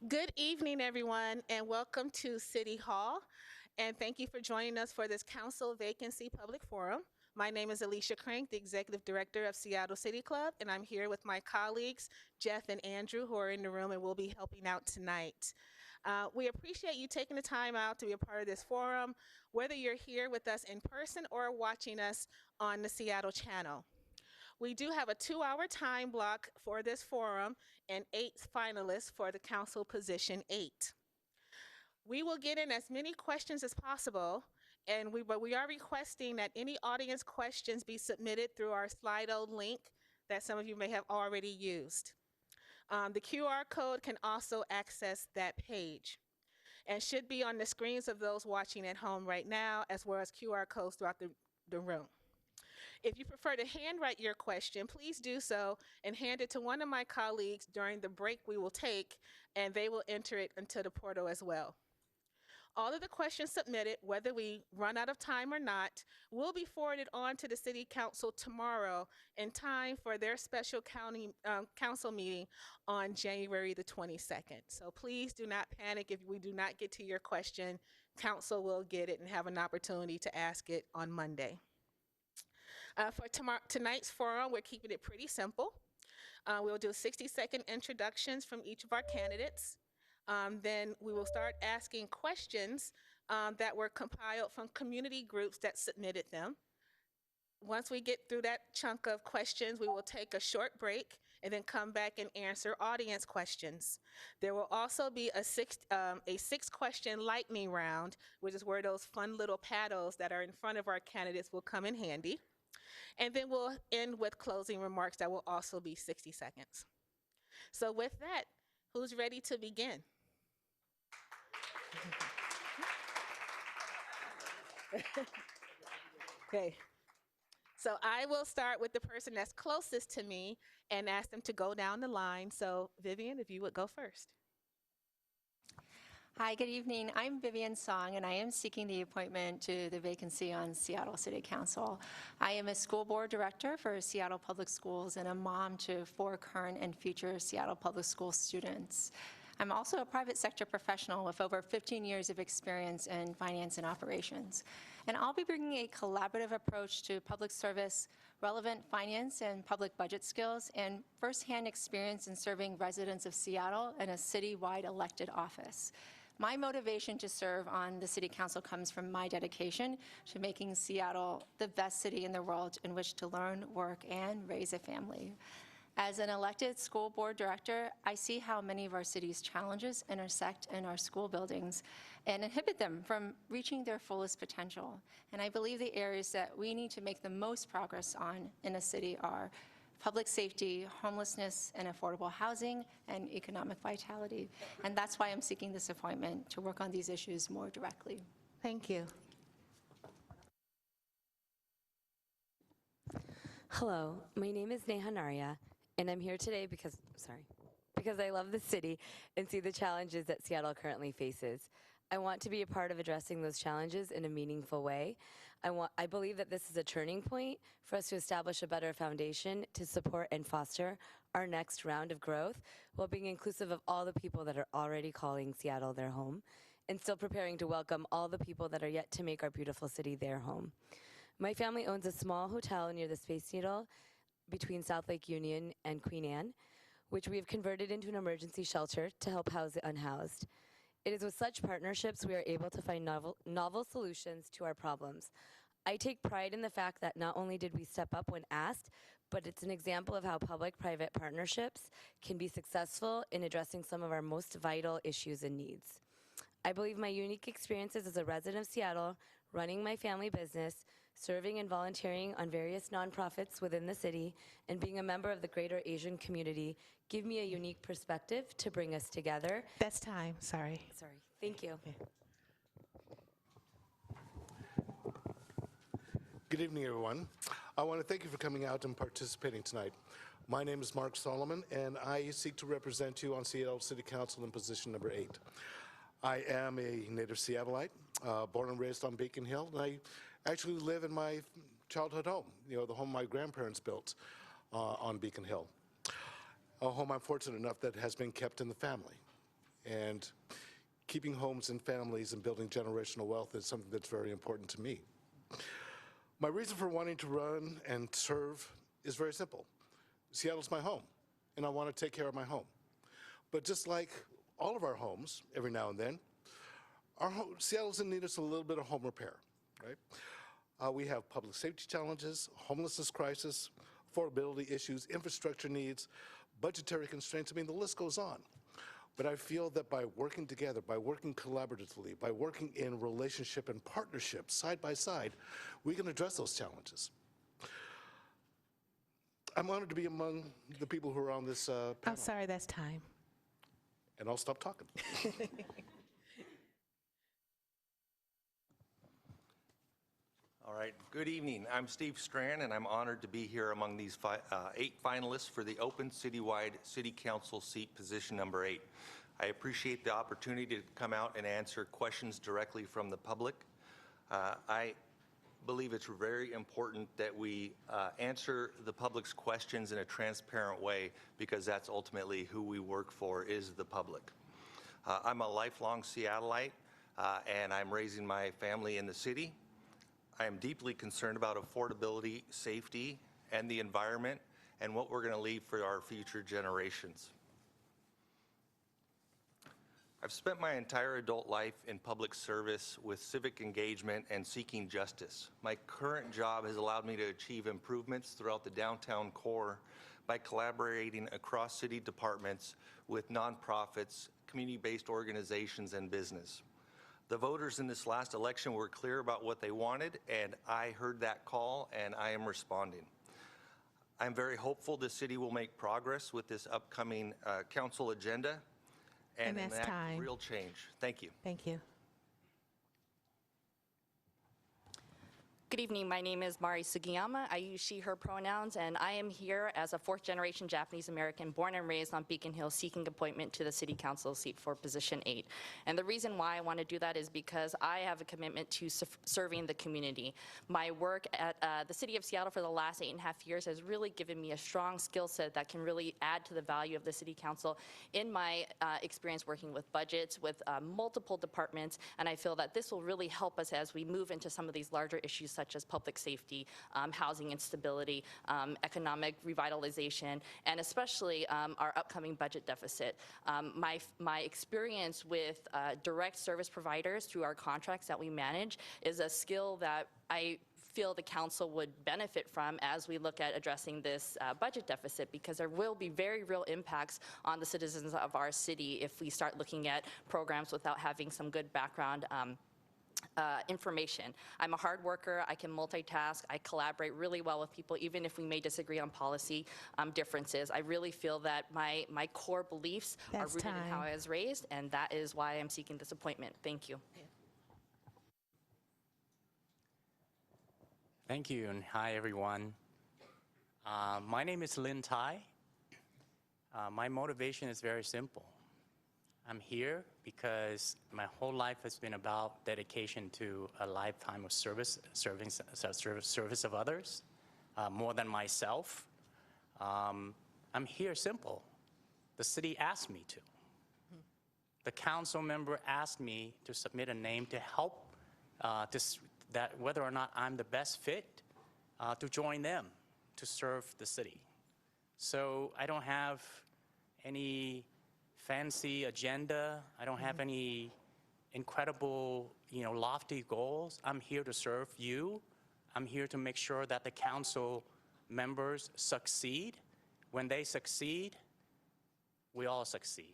Good evening, everyone, and welcome to City Hall. And thank you for joining us for this Council Vacancy Public Forum. My name is Alicia Crank, the Executive Director of Seattle CityClub, and I'm here with my colleagues, Jeff and Andrew, who are in the room and will be helping out tonight. We appreciate you taking the time out to be a part of this forum, whether you're here with us in person or watching us on the Seattle channel. We do have a 2-hour time block for this forum and 8 finalists for the council position 8. We will get in as many questions as possible, but we are requesting that any audience questions be submitted through our Slido link that some of you may have already used. The QR code can also access that page and should be on the screens of those watching at home right now, as well as QR codes throughout the room. If you prefer to handwrite your question, please do so and hand it to one of my colleagues during the break we will take, and they will enter it into the portal as well. All of the questions submitted, whether we run out of time or not, will be forwarded on to the City Council tomorrow in time for their special council meeting on January the 22nd. So please do not panic if we do not get to your question. Council will get it and have an opportunity to ask it on Monday. For tonight's forum, we're keeping it pretty simple. We'll do 60-second introductions from each of our candidates. Then we will start asking questions that were compiled from community groups that submitted them. Once we get through that chunk of questions, we will take a short break and then come back and answer audience questions. There will also be a 6-question lightning round, which is where those fun little paddles that are in front of our candidates will come in handy. And then we'll end with closing remarks that will also be 60 seconds. So with that, who's ready to begin? Okay. So I will start with the person that's closest to me and ask them to go down the line. So Vivian, if you would go first. Hi, good evening. I'm Vivian Song, and I am seeking the appointment to the vacancy on Seattle City Council. I am a school board director for Seattle Public Schools and a mom to 4 current and future Seattle Public School students. I'm also a private sector professional with over 15 years of experience in finance and operations. And I'll be bringing a collaborative approach to public service, relevant finance and public budget skills, and firsthand experience in serving residents of Seattle in a citywide elected office. My motivation to serve on the City Council comes from my dedication to making Seattle the best city in the world in which to learn, work, and raise a family. As an elected school board director, I see how many of our city's challenges intersect in our school buildings and inhibit them from reaching their fullest potential. And I believe the areas that we need to make the most progress on in a city are public safety, homelessness, and affordable housing, and economic vitality. And that's why I'm seeking this appointment, to work on these issues more directly. Thank you. Hello, my name is Neha Naria, and I'm here today because I love the city and see the challenges that Seattle currently faces. I want to be a part of addressing those challenges in a meaningful way. I believe that this is a turning point for us to establish a better foundation to support and foster our next round of growth while being inclusive of all the people that are already calling Seattle their home and still preparing to welcome all the people that are yet to make our beautiful city their home. My family owns a small hotel near the Space Needle between South Lake Union and Queen Anne, which we have converted into an emergency shelter to help house the unhoused. It is with such partnerships we are able to find novel solutions to our problems. I take pride in the fact that not only did we step up when asked, but it's an example of how public-private partnerships can be successful in addressing some of our most vital issues and needs. I believe my unique experiences as a resident of Seattle, running my family business, serving and volunteering on various nonprofits within the city, and being a member of the greater Asian community give me a unique perspective to bring us together. That's time, sorry. Sorry, thank you. Okay. Good evening, everyone. I want to thank you for coming out and participating tonight. My name is Mark Solomon, and I seek to represent you on Seattle City Council in position number 8. I am a native Seattleite, born and raised on Beacon Hill, and I actually live in my childhood home, the home my grandparents built on Beacon Hill. A home I'm fortunate enough that has been kept in the family. And keeping homes and families and building generational wealth is something that's very important to me. My reason for wanting to run and serve is very simple. Seattle's my home, and I want to take care of my home. But just like all of our homes, every now and then, Seattle's in need of a little bit of home repair, right? We have public safety challenges, homelessness crisis, affordability issues, infrastructure needs, budgetary constraints. I mean, the list goes on. But I feel that by working together, by working collaboratively, by working in relationship and partnership side by side, we can address those challenges. I'm honored to be among the people who are on this panel. I'm sorry, that's time. And I'll stop talking. All right, good evening. I'm Steve Strand, and I'm honored to be here among these 8 finalists for the open citywide city council seat position number 8. I appreciate the opportunity to come out and answer questions directly from the public. I believe it's very important that we answer the public's questions in a transparent way, because that's ultimately who we work for, is the public. I'm a lifelong Seattleite, and I'm raising my family in the city. I am deeply concerned about affordability, safety, and the environment, and what we're going to leave for our future generations. I've spent my entire adult life in public service with civic engagement and seeking justice. My current job has allowed me to achieve improvements throughout the downtown core by collaborating across city departments with nonprofits, community-based organizations, and business. The voters in this last election were clear about what they wanted, and I heard that call, and I am responding. I'm very hopeful the city will make progress with this upcoming council agenda and that's enact time. real change. Thank you. Thank you. Good evening, my name is Mari Sugiyama. I use she, her pronouns, and I am here as a 4th generation Japanese American born and raised on Beacon Hill seeking appointment to the City Council seat for position 8. And the reason why I want to do that is because I have a commitment to serving the community. My work at the City of Seattle for the last 8.5 years has really given me a strong skill set that can really add to the value of the City Council in my experience working with budgets, with multiple departments, and I feel that this will really help us as we move into some of these larger issues such as public safety, housing instability, economic revitalization, and especially our upcoming budget deficit. My experience with direct service providers through our contracts that we manage is a skill that I feel the council would benefit from as we look at addressing this budget deficit, because there will be very real impacts on the citizens of our city if we start looking at programs without having some good background information. I'm a hard worker, I can multitask, I collaborate really well with people, even if we may disagree on policy differences. I really feel that my core beliefs are rooted in how I was raised, and that is why I'm seeking this appointment. Thank you. Thank you, and hi everyone. My name is Lin Tai. My motivation is very simple. I'm here because my whole life has been about dedication to a lifetime of service of others, more than myself. I'm here simple. The city asked me to. The council member asked me to submit a name to help that whether or not I'm the best fit to join them to serve the city. So I don't have any fancy agenda. I don't have any incredible, lofty goals. I'm here to serve you. I'm here to make sure that the council members succeed. When they succeed, we all succeed.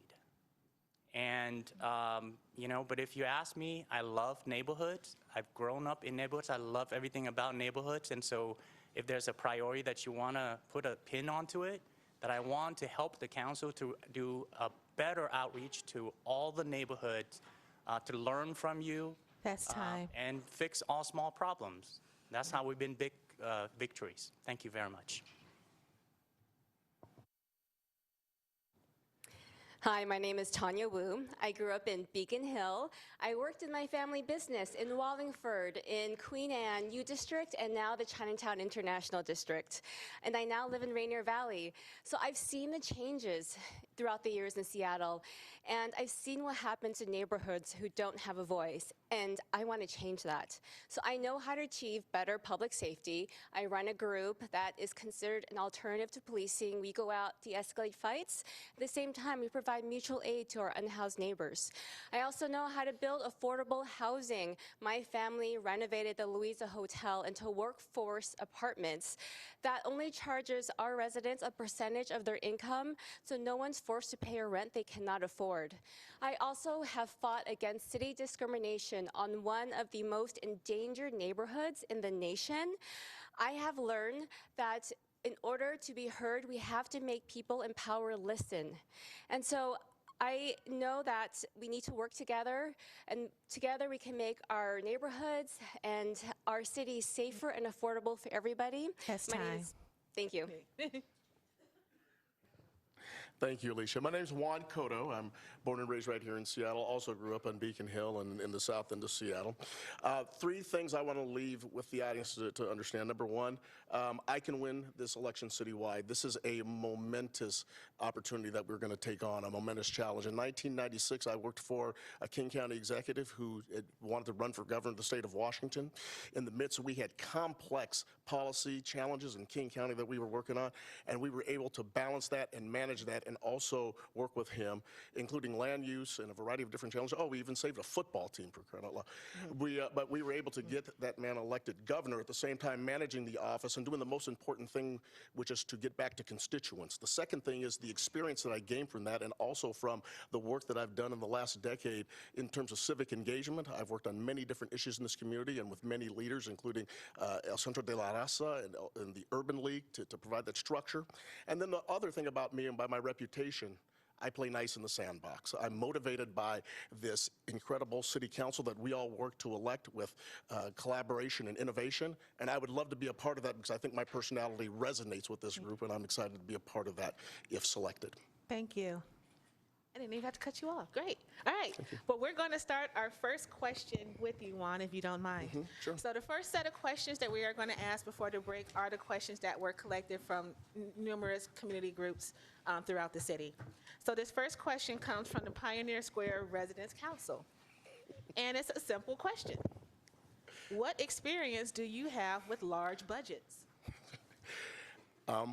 And, but if you ask me, I love neighborhoods. I've grown up in neighborhoods. I love everything about neighborhoods. And so if there's a priority that you want to put a pin onto it, that I want to help the council to do a better outreach to all the neighborhoods, to learn from you. That's time. And fix all small problems. That's how we win big victories. Thank you very much. Hi, my name is Tanya Wu. I grew up in Beacon Hill. I worked in my family business in Wallingford, in Queen Anne U District, and now the Chinatown International District. And I now live in Rainier Valley. So I've seen the changes throughout the years in Seattle, and I've seen what happens in neighborhoods who don't have a voice, and I want to change that. So I know how to achieve better public safety. I run a group that is considered an alternative to policing. We go out, de-escalate fights. At the same time, we provide mutual aid to our unhoused neighbors. I also know how to build affordable housing. My family renovated the Louisa Hotel into workforce apartments that only charges our residents a percentage of their income, so no one's forced to pay a rent they cannot afford. I also have fought against city discrimination on one of the most endangered neighborhoods in the nation. I have learned that in order to be heard, we have to make people in power listen. And so I know that we need to work together, and together we can make our neighborhoods and our cities safer and affordable for everybody. That's My name time. is- Thank you. Thank you, Alicia. My name is Juan Cotto. I'm born and raised right here in Seattle. Also grew up on Beacon Hill and in the south end of Seattle. Three things I want to leave with the audience to understand. Number one, I can win this election citywide. This is a momentous opportunity that we're going to take on, a momentous challenge. In 1996, I worked for a King County executive who wanted to run for governor of the state of Washington. In the midst, we had complex policy challenges in King County that we were working on, and we were able to balance that and manage that and also work with him, including land use and a variety of different challenges. Oh, we even saved a football team, for crying out loud. But we were able to get that man elected governor, at the same time managing the office and doing the most important thing, which is to get back to constituents. The second thing is the experience that I gained from that, and also from the work that I've done in the last decade in terms of civic engagement. I've worked on many different issues in this community and with many leaders, including El Centro de la Raza and the Urban League to provide that structure. And then the other thing about me and by my reputation, I play nice in the sandbox. I'm motivated by this incredible city council that we all work to elect with collaboration and innovation, and I would love to be a part of that because I think my personality resonates with this group, and I'm excited to be a part of that if selected. Thank you. I didn't even have to cut you off. Great. All right. Well, we're going to start our first question with you, Juan, if you don't mind. Sure. So the first set of questions that we are going to ask before the break are the questions that were collected from numerous community groups throughout the city. So this first question comes from the Pioneer Square Residents Council. And it's a simple question. What experience do you have with large budgets?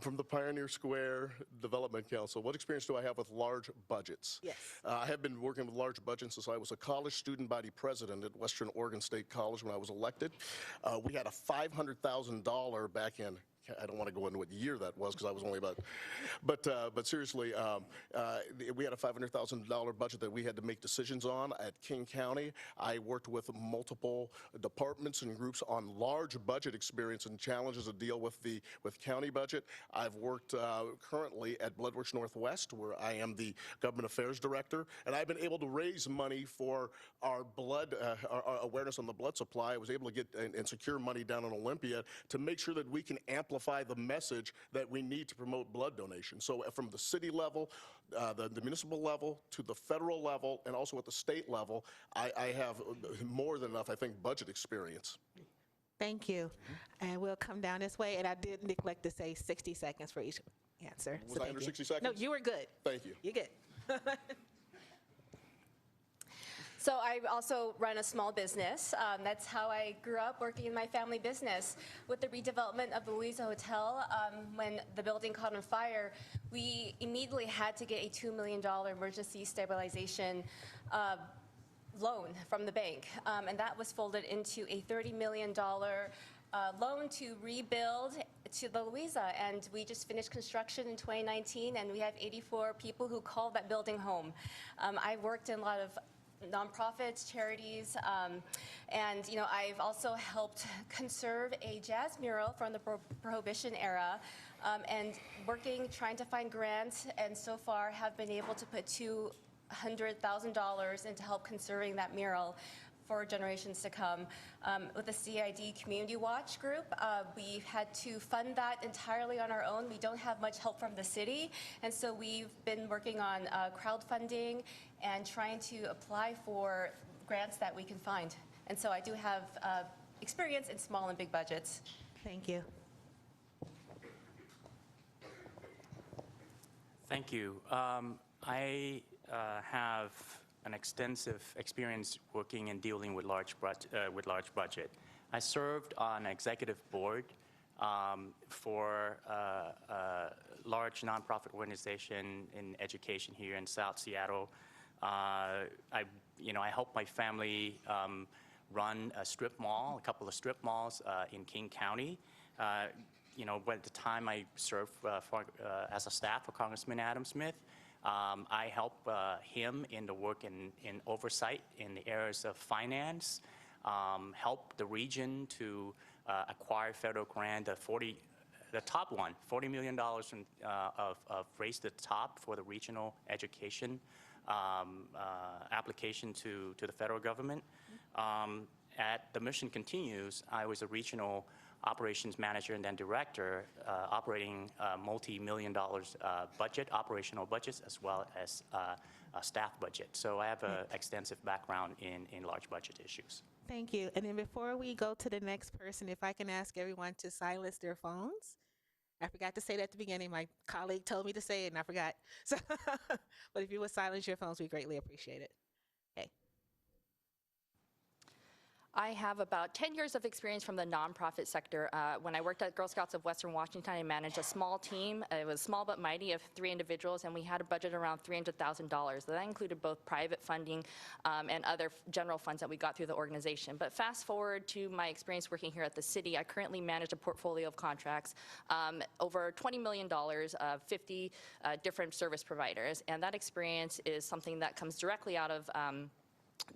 From the Pioneer Square Development Council, what experience do I have with large budgets? Yes. I have been working with large budgets since I was a college student body president at Western Oregon State College when I was elected. We had a $500,000 back in, I don't want to go into what year that was because I was only about, but seriously, we had a $500,000 budget that we had to make decisions on at King County. I worked with multiple departments and groups on large budget experience and challenges to deal with county budget. I've worked currently at Bloodworks Northwest, where I am the government affairs director, and I've been able to raise money for our blood, our awareness on the blood supply. I was able to get and secure money down in Olympia to make sure that we can amplify the message that we need to promote blood donation. So from the city level, the municipal level, to the federal level, and also at the state level, I have more than enough, I think, budget experience. Thank you. And we'll come down this way. And I did neglect to say 60 seconds for each answer. Was I under 60 seconds? No, you were good. Thank you. You're good. So I also run a small business. That's how I grew up, working in my family business. With the redevelopment of the Louisa Hotel, when the building caught on fire, we immediately had to get a $2 million emergency stabilization loan from the bank. And that was folded into a $30 million loan to rebuild to the Louisa, and we just finished construction in 2019, and we have 84 people who call that building home. I worked in a lot of nonprofits, charities, and I've also helped conserve a jazz mural from the Prohibition era, and trying to find grants, and so far have been able to put $200,000 into help conserving that mural for generations to come. With the CID Community Watch group, we've had to fund that entirely on our own. We don't have much help from the city, and so we've been working on crowdfunding and trying to apply for grants that we can find. And so I do have experience in small and big budgets. Thank you. Thank you. I have an extensive experience working and dealing with large budget. I served on an executive board for a large nonprofit organization in education here in South Seattle. I helped my family run a strip mall, a couple of strip malls in King County. At the time I served as a staff for Congressman Adam Smith, I helped him in the work in oversight in the areas of finance, helped the region to acquire federal grant, the top one, $40 million of Race to the Top for the regional education application to the federal government. At the Mission Continues, I was a regional operations manager and then director, operating multi-million dollars operational budgets, as well as a staff budget. So I have an extensive background in large budget issues. Thank you. And then before we go to the next person, if I can ask everyone to silence their phones. I forgot to say that at the beginning. My colleague told me to say it, and I forgot. So, but if you would silence your phones, we greatly appreciate it. Okay. I have about 10 years of experience from the nonprofit sector. When I worked at Girl Scouts of Western Washington, I managed a small team. It was small but mighty of 3 individuals, and we had a budget around $300,000. That included both private funding and other general funds that we got through the organization. But fast forward to my experience working here at the city, I currently manage a portfolio of contracts, over $20 million of 50 different service providers. And that experience is something that comes directly out of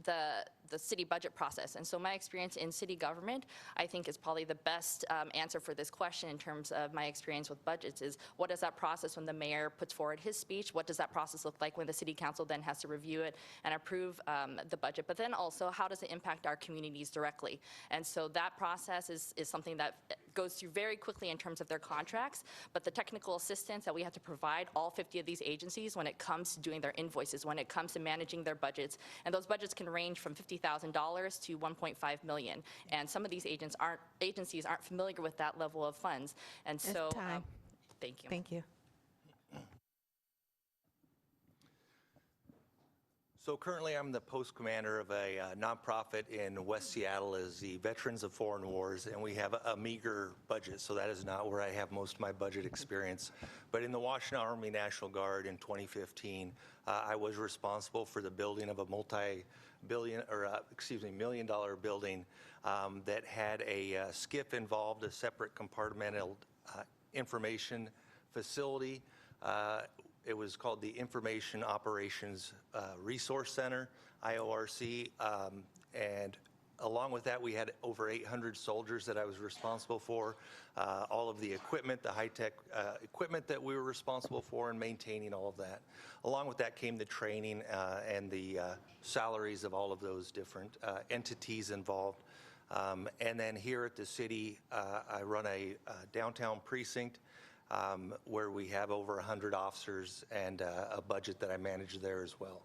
the city budget process. And so my experience in city government, I think, is probably the best answer for this question in terms of my experience with budgets is what does that process when the mayor puts forward his speech, what does that process look like when the city council then has to review it and approve the budget, but then also how does it impact our communities directly? And so that process is something that goes through very quickly in terms of their contracts, but the technical assistance that we have to provide all 50 of these agencies when it comes to doing their invoices, when it comes to managing their budgets, and those budgets can range from $50,000 to $1.5 million. And some of these agencies aren't familiar with that level of funds. And so, thank you. Thank you. So currently I'm the post commander of a nonprofit in West Seattle as the Veterans of Foreign Wars, and we have a meager budget, so that is not where I have most of my budget experience. But in the Washington Army National Guard in 2015, I was responsible for the building of a million-dollar building that had a SCIF involved, a separate compartmental information facility. It was called the Information Operations Resource Center, IORC, and along with that, we had over 800 soldiers that I was responsible for, all of the equipment, the high-tech equipment that we were responsible for, and maintaining all of that. Along with that came the training and the salaries of all of those different entities involved. And then here at the city, I run a downtown precinct where we have over 100 officers and a budget that I manage there as well.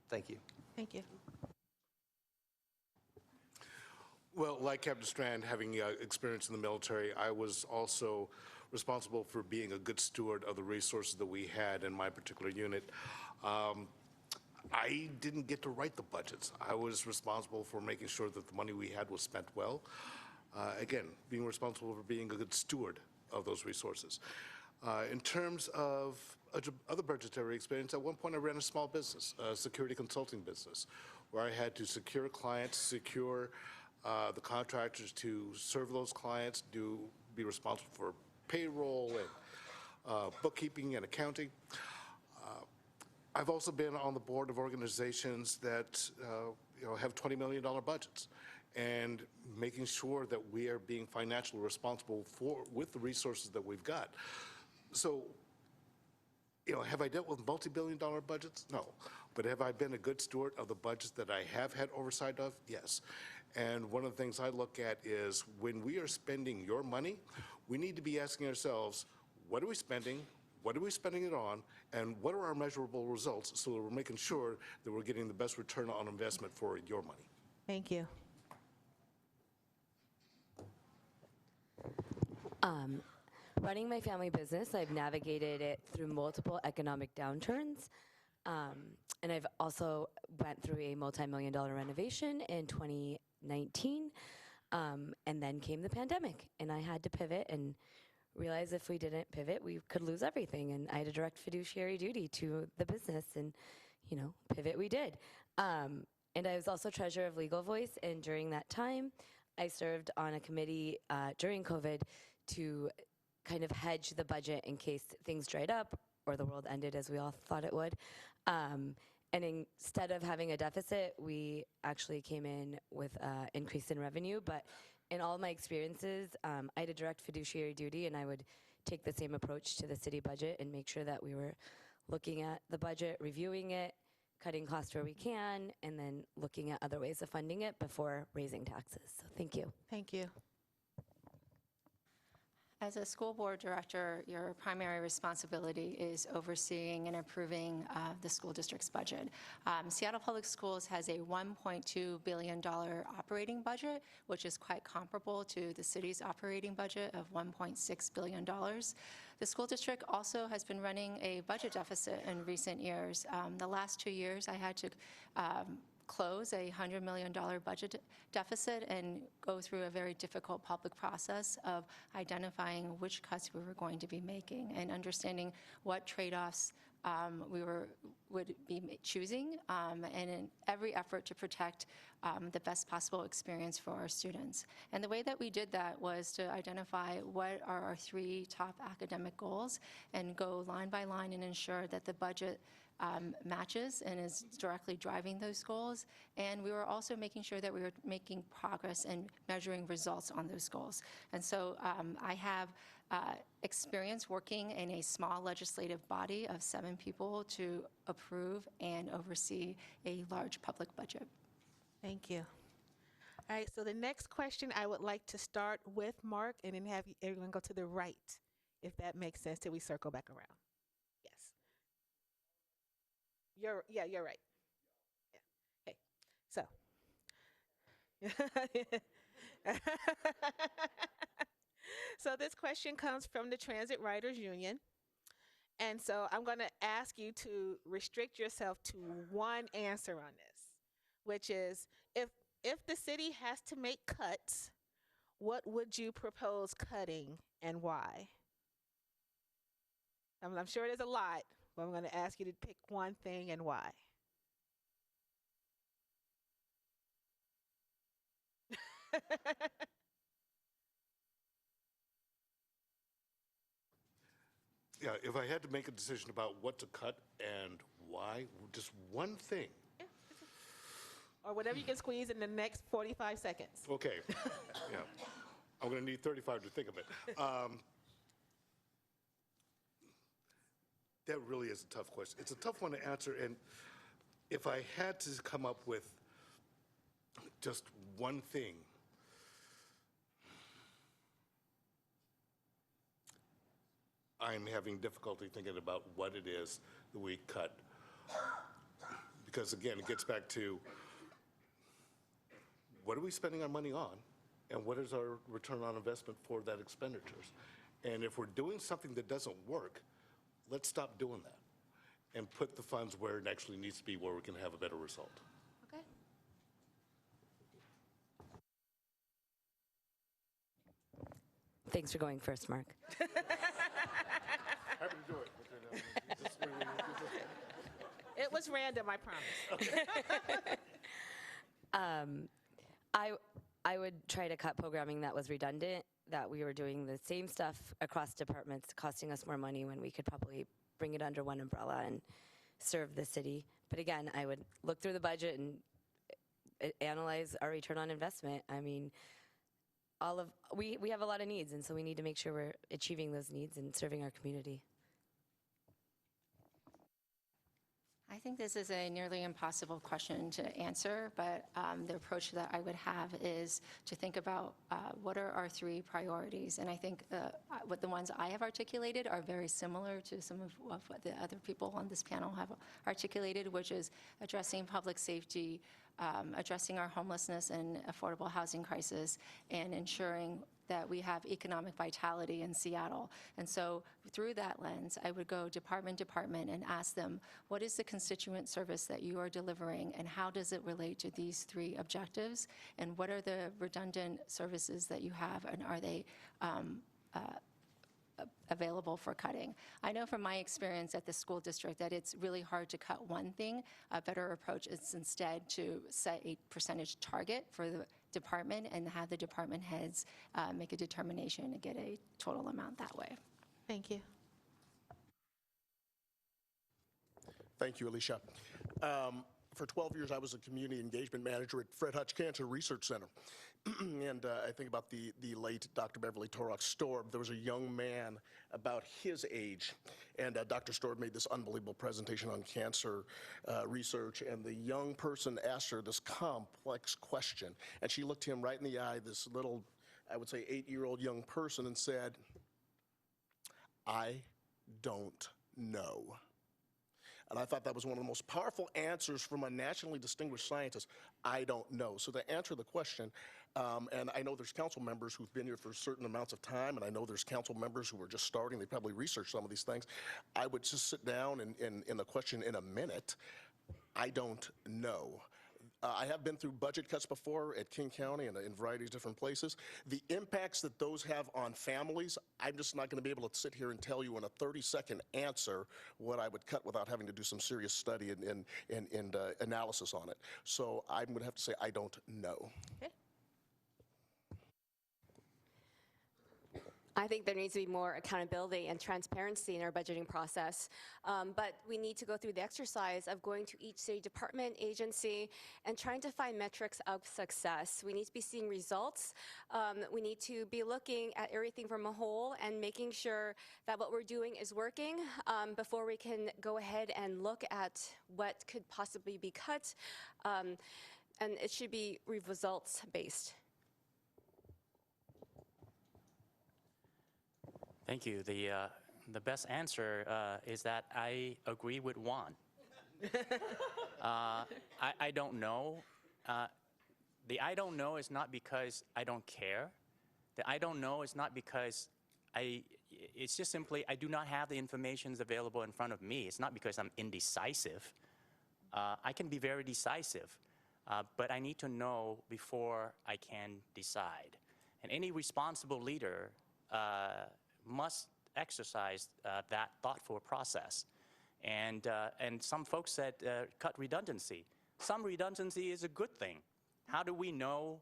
Thank you. Thank you. Well, like Captain Strand, having experience in the military, I was also responsible for being a good steward of the resources that we had in my particular unit. I didn't get to write the budgets. I was responsible for making sure that the money we had was spent well. Again, being responsible for being a good steward of those resources. In terms of other budgetary experience, at one point I ran a small business, a security consulting business, where I had to secure clients, secure the contractors to serve those clients, be responsible for payroll and bookkeeping and accounting. I've also been on the board of organizations that have $20 million budgets, and making sure that we are being financially responsible with the resources that we've got. So Have I dealt with multi-billion-dollar budgets? No. But have I been a good steward of the budgets that I have had oversight of? Yes. And one of the things I look at is when we are spending your money, we need to be asking ourselves, what are we spending? What are we spending it on? And what are our measurable results so that we're making sure that we're getting the best return on investment for your money? Thank you. Running my family business, I've navigated it through multiple economic downturns. And I've also went through a multi-million-dollar renovation in 2019. And then came the pandemic, and I had to pivot and realize if we didn't pivot, we could lose everything. And I had a direct fiduciary duty to the business, and pivot we did. And I was also treasurer of Legal Voice, and during that time, I served on a committee during COVID to kind of hedge the budget in case things dried up or the world ended as we all thought it would. And instead of having a deficit, we actually came in with an increase in revenue. But in all of my experiences, I had a direct fiduciary duty, and I would take the same approach to the city budget and make sure that we were looking at the budget, reviewing it, cutting costs where we can, and then looking at other ways of funding it before raising taxes. So thank you. Thank you. As a school board director, your primary responsibility is overseeing and approving the school district's budget. Seattle Public Schools has a $1.2 billion operating budget, which is quite comparable to the city's operating budget of $1.6 billion. The school district also has been running a budget deficit in recent years. The last 2 years, I had to close a $100 million budget deficit and go through a very difficult public process of identifying which cuts we were going to be making and understanding what trade-offs would be choosing, and in every effort to protect the best possible experience for our students. And the way that we did that was to identify what are our 3 top academic goals and go line by line and ensure that the budget matches and is directly driving those goals. And we were also making sure that we were making progress and measuring results on those goals. And so I have experience working in a small legislative body of 7 people to approve and oversee a large public budget. Thank you. All right, so the next question, I would like to start with Mark and then have everyone go to the right, if that makes sense, till we circle back around. Yes. You're right. Yeah. Okay, so. So this question comes from the Transit Riders Union. And so I'm going to ask you to restrict yourself to one answer on this, which is if the city has to make cuts, what would you propose cutting and why? I'm sure there's a lot, but I'm going to ask you to pick one thing and why. Yeah, if I had to make a decision about what to cut and why, just one thing. Or whatever you can squeeze in the next 45 seconds. Okay. Yeah. I'm going to need 35 to think of it. That really is a tough question. It's a tough one to answer, and if I had to come up with just one thing, I'm having difficulty thinking about what it is that we cut. Because again, it gets back to what are we spending our money on, and what is our return on investment for that expenditures? And if we're doing something that doesn't work, let's stop doing that and put the funds where it actually needs to be, where we can have a better result. Okay. Thanks for going first, Mark. Happy to do it. It was random, I promise. I would try to cut programming that was redundant, that we were doing the same stuff across departments, costing us more money when we could probably bring it under one umbrella and serve the city. But again, I would look through the budget and analyze our return on investment. I mean, we have a lot of needs, and so we need to make sure we're achieving those needs and serving our community. think this is a nearly impossible question to answer, but the approach that I would have is to think about what are our 3 priorities. And I think what the ones I have articulated are very similar to some of what the other people on this panel have articulated, which is addressing public safety, addressing our homelessness and affordable housing crisis, and ensuring that we have economic vitality in Seattle. And so through that lens, I would go department to department and ask them, what is the constituent service that you are delivering, and how does it relate to these 3 objectives, and what are the redundant services that you have, and are they available for cutting? I know from my experience at the school district that it's really hard to cut one thing. A better approach is instead to set a percentage target for the department and have the department heads make a determination and get a total amount that way. Thank you. Thank you, Alicia. For 12 years, I was a community engagement manager at Fred Hutch Cancer Research Center. And I think about the late Dr. Beverly Torok Storb. There was a young man about his age, and Dr. Storb made this unbelievable presentation on cancer research, and the young person asked her this complex question, and she looked him right in the eye, this little, I would say 8-year-old young person, and said, "I don't know." And I thought that was one of the most powerful answers from a nationally distinguished scientist. I don't know. So to answer the question, and I know there's council members who've been here for certain amounts of time, and I know there's council members who are just starting. They probably researched some of these things. I would just sit down and in the question in a minute, I don't know. I have been through budget cuts before at King County and in a variety of different places. The impacts that those have on families, I'm just not going to be able to sit here and tell you in a 30-second answer what I would cut without having to do some serious study and analysis on it. So I'm going to have to say I don't know. Okay. I think there needs to be more accountability and transparency in our budgeting process. But we need to go through the exercise of going to each city department, agency, and trying to find metrics of success. We need to be seeing results. We need to be looking at everything from a whole and making sure that what we're doing is working before we can go ahead and look at what could possibly be cut. And it should be results-based. Thank you. The best answer is that I agree with Juan. I don't know. The I don't know is not because I don't care. The I don't know is not because it's just simply I do not have the information available in front of me. It's not because I'm indecisive. I can be very decisive, but I need to know before I can decide. And any responsible leader must exercise that thoughtful process. And some folks said cut redundancy. Some redundancy is a good thing. How do we know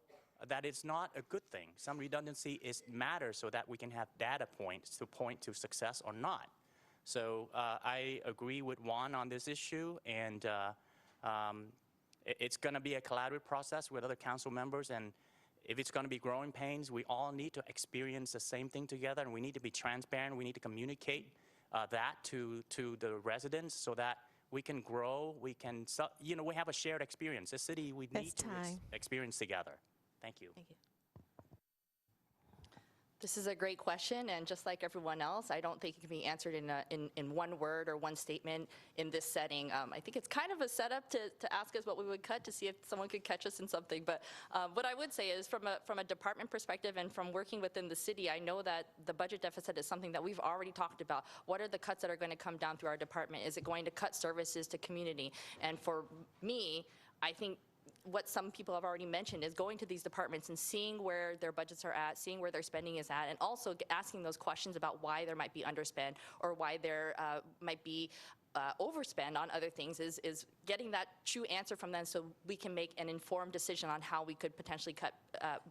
that it's not a good thing? Some redundancy matters so that we can have data points to point to success or not. So I agree with Juan on this issue, and it's going to be a collaborative process with other council members, and if it's going to be growing pains, we all need to experience the same thing together, and we need to be transparent. We need to communicate that to the residents so that we can grow. We can, we have a shared experience. A city we need to experience together. Thank you. Thank you. This is a great question, and just like everyone else, I don't think it can be answered in one word or one statement in this setting. I think it's kind of a setup to ask us what we would cut to see if someone could catch us in something. But what I would say is from a department perspective and from working within the city, I know that the budget deficit is something that we've already talked about. What are the cuts that are going to come down through our department? Is it going to cut services to community? And for me, I think what some people have already mentioned is going to these departments and seeing where their budgets are at, seeing where their spending is at, and also asking those questions about why there might be underspend or why there might be overspend on other things is getting that true answer from them so we can make an informed decision on how we could potentially cut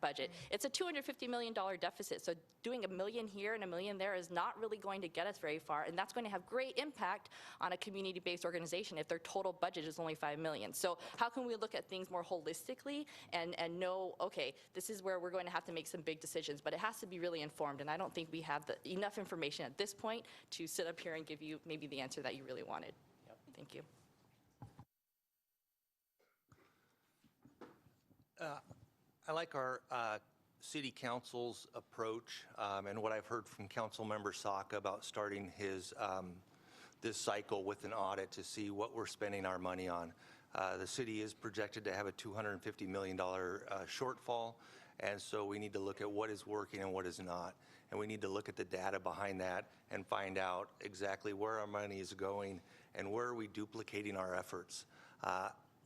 budget. It's a $250 million deficit, so doing $1 million here and $1 million there is not really going to get us very far, and that's going to have great impact on a community-based organization if their total budget is only $5 million. So how can we look at things more holistically and know, okay, this is where we're going to have to make some big decisions, but it has to be really informed, and I don't think we have enough information at this point to sit up here and give you maybe the answer that you really wanted. Yep. Thank you. I like our city council's approach and what I've heard from Councilmember Saka about starting his this cycle with an audit to see what we're spending our money on. The city is projected to have a $250 million shortfall, and so we need to look at what is working and what is not. And we need to look at the data behind that and find out exactly where our money is going and where are we duplicating our efforts.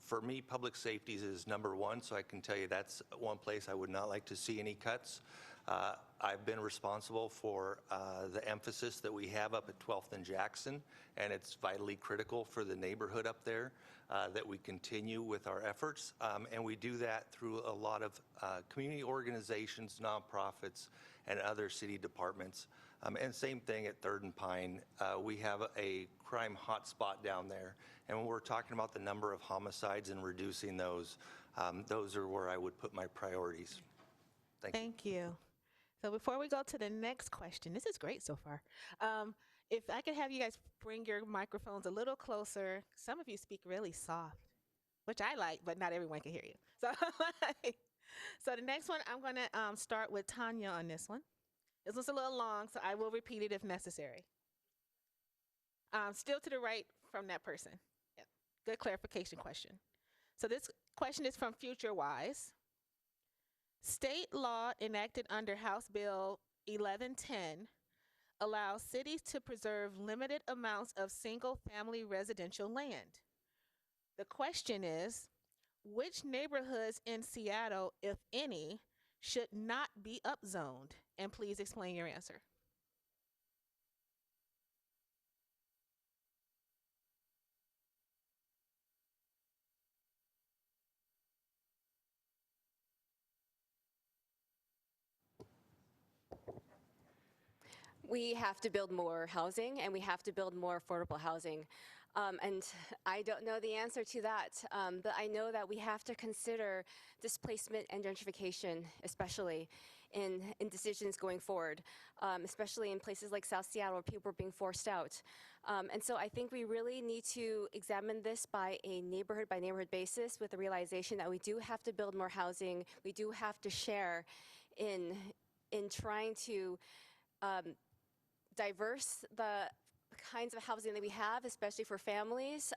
For me, public safety is number one, so I can tell you that's one place I would not like to see any cuts. I've been responsible for the emphasis that we have up at 12th and Jackson, and it's vitally critical for the neighborhood up there that we continue with our efforts. And we do that through a lot of community organizations, nonprofits, and other city departments. And same thing at 3rd and Pine. We have a crime hotspot down there. And when we're talking about the number of homicides and reducing those are where I would put my priorities. Thank you. So before we go to the next question, this is great so far. If I could have you guys bring your microphones a little closer. Some of you speak really soft, which I like, but not everyone can hear you. So the next one, I'm going to start with Tanya on this one. This one's a little long, so I will repeat it if necessary. Still to the right from that person. Yep. Good clarification question. So this question is from FutureWise. State law enacted under House Bill 1110 allows cities to preserve limited amounts of single-family residential land. The question is, which neighborhoods in Seattle, if any, should not be upzoned? And please explain your answer. We have to build more housing, and we have to build more affordable housing. And I don't know the answer to that, but I know that we have to consider displacement and gentrification, especially in decisions going forward, especially in places like South Seattle where people are being forced out. And so I think we really need to examine this by neighborhood basis with the realization that we do have to build more housing. We do have to share in trying to diverse the kinds of housing that we have, especially for families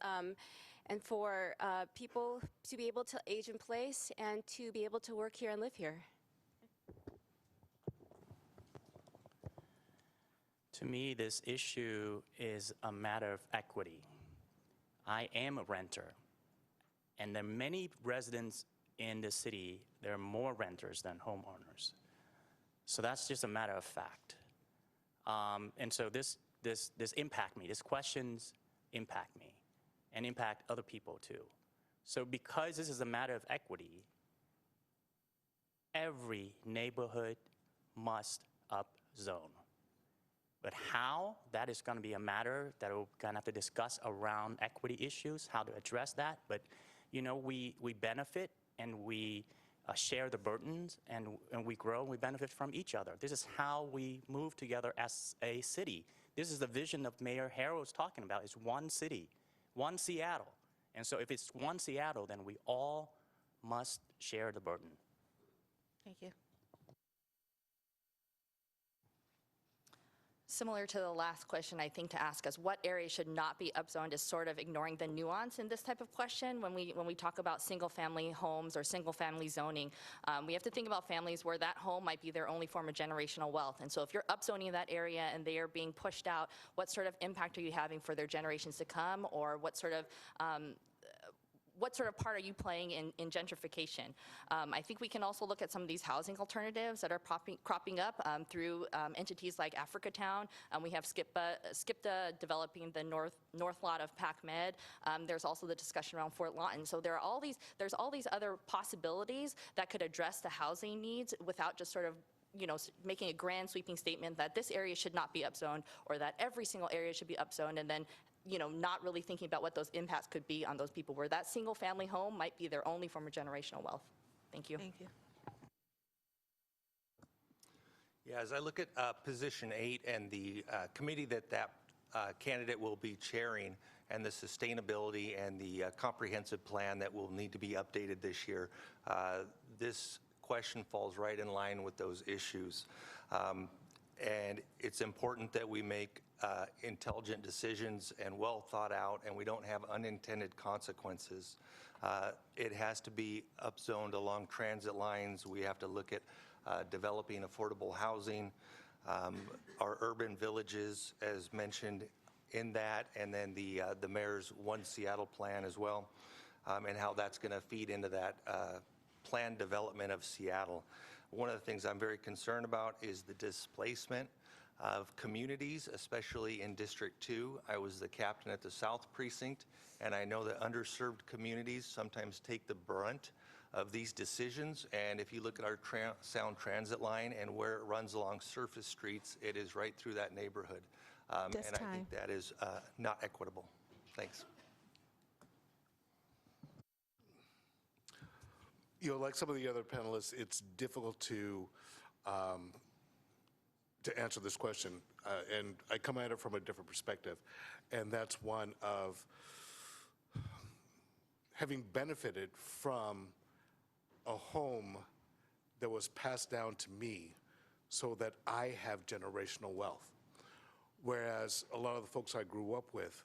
and for people to be able to age in place and to be able to work here and live here. To me, this issue is a matter of equity. I am a renter, and there are many residents in the city. There are more renters than homeowners. So that's just a matter of fact. And so this impact me. These questions impact me and impact other people too. So because this is a matter of equity, every neighborhood must upzone. But how, that is going to be a matter that we're going to have to discuss around equity issues, how to address that. But, you know, we benefit and we share the burdens, and we grow and we benefit from each other. This is how we move together as a city. This is the vision that Mayor Harrell's talking about, is one city, one Seattle. And so if it's one Seattle, then we all must share the burden. Thank you. Similar to the last question, I think to ask us what areas should not be upzoned is sort of ignoring the nuance in this type of question. When we talk about single-family homes or single-family zoning, we have to think about families where that home might be their only form of generational wealth. And so if you're upzoning that area and they are being pushed out, what sort of impact are you having for their generations to come, or what sort of part are you playing in gentrification? I think we can also look at some of these housing alternatives that are cropping up through entities like Africatown. We have SCIPTA developing the north lot of PacMed. There's also the discussion around Fort Lawton. So there's all these other possibilities that could address the housing needs without just sort of making a grand sweeping statement that this area should not be upzoned or that every single area should be upzoned, and then not really thinking about what those impacts could be on those people where that single family home might be their only form of generational wealth. Thank you. Thank you. Yeah, as I look at position 8 and the committee that candidate will be chairing, and the sustainability and the comprehensive plan that will need to be updated this year, this question falls right in line with those issues. And it's important that we make intelligent decisions and well thought out, and we don't have unintended consequences. It has to be upzoned along transit lines. We have to look at developing affordable housing, our urban villages, as mentioned in that, and then the mayor's One Seattle plan as well, and how that's going to feed into that planned development of Seattle. One of the things I'm very concerned about is the displacement of communities, especially in District 2. I was the captain at the South Precinct, and I know that underserved communities sometimes take the brunt of these decisions. And if you look at our sound transit line and where it runs along surface streets, it is right through that neighborhood. And I think that is not equitable. Thanks. You know, like some of the other panelists, it's difficult to answer this question, and I come at it from a different perspective, and that's one of having benefited from a home that was passed down to me so that I have generational wealth. Whereas a lot of the folks I grew up with,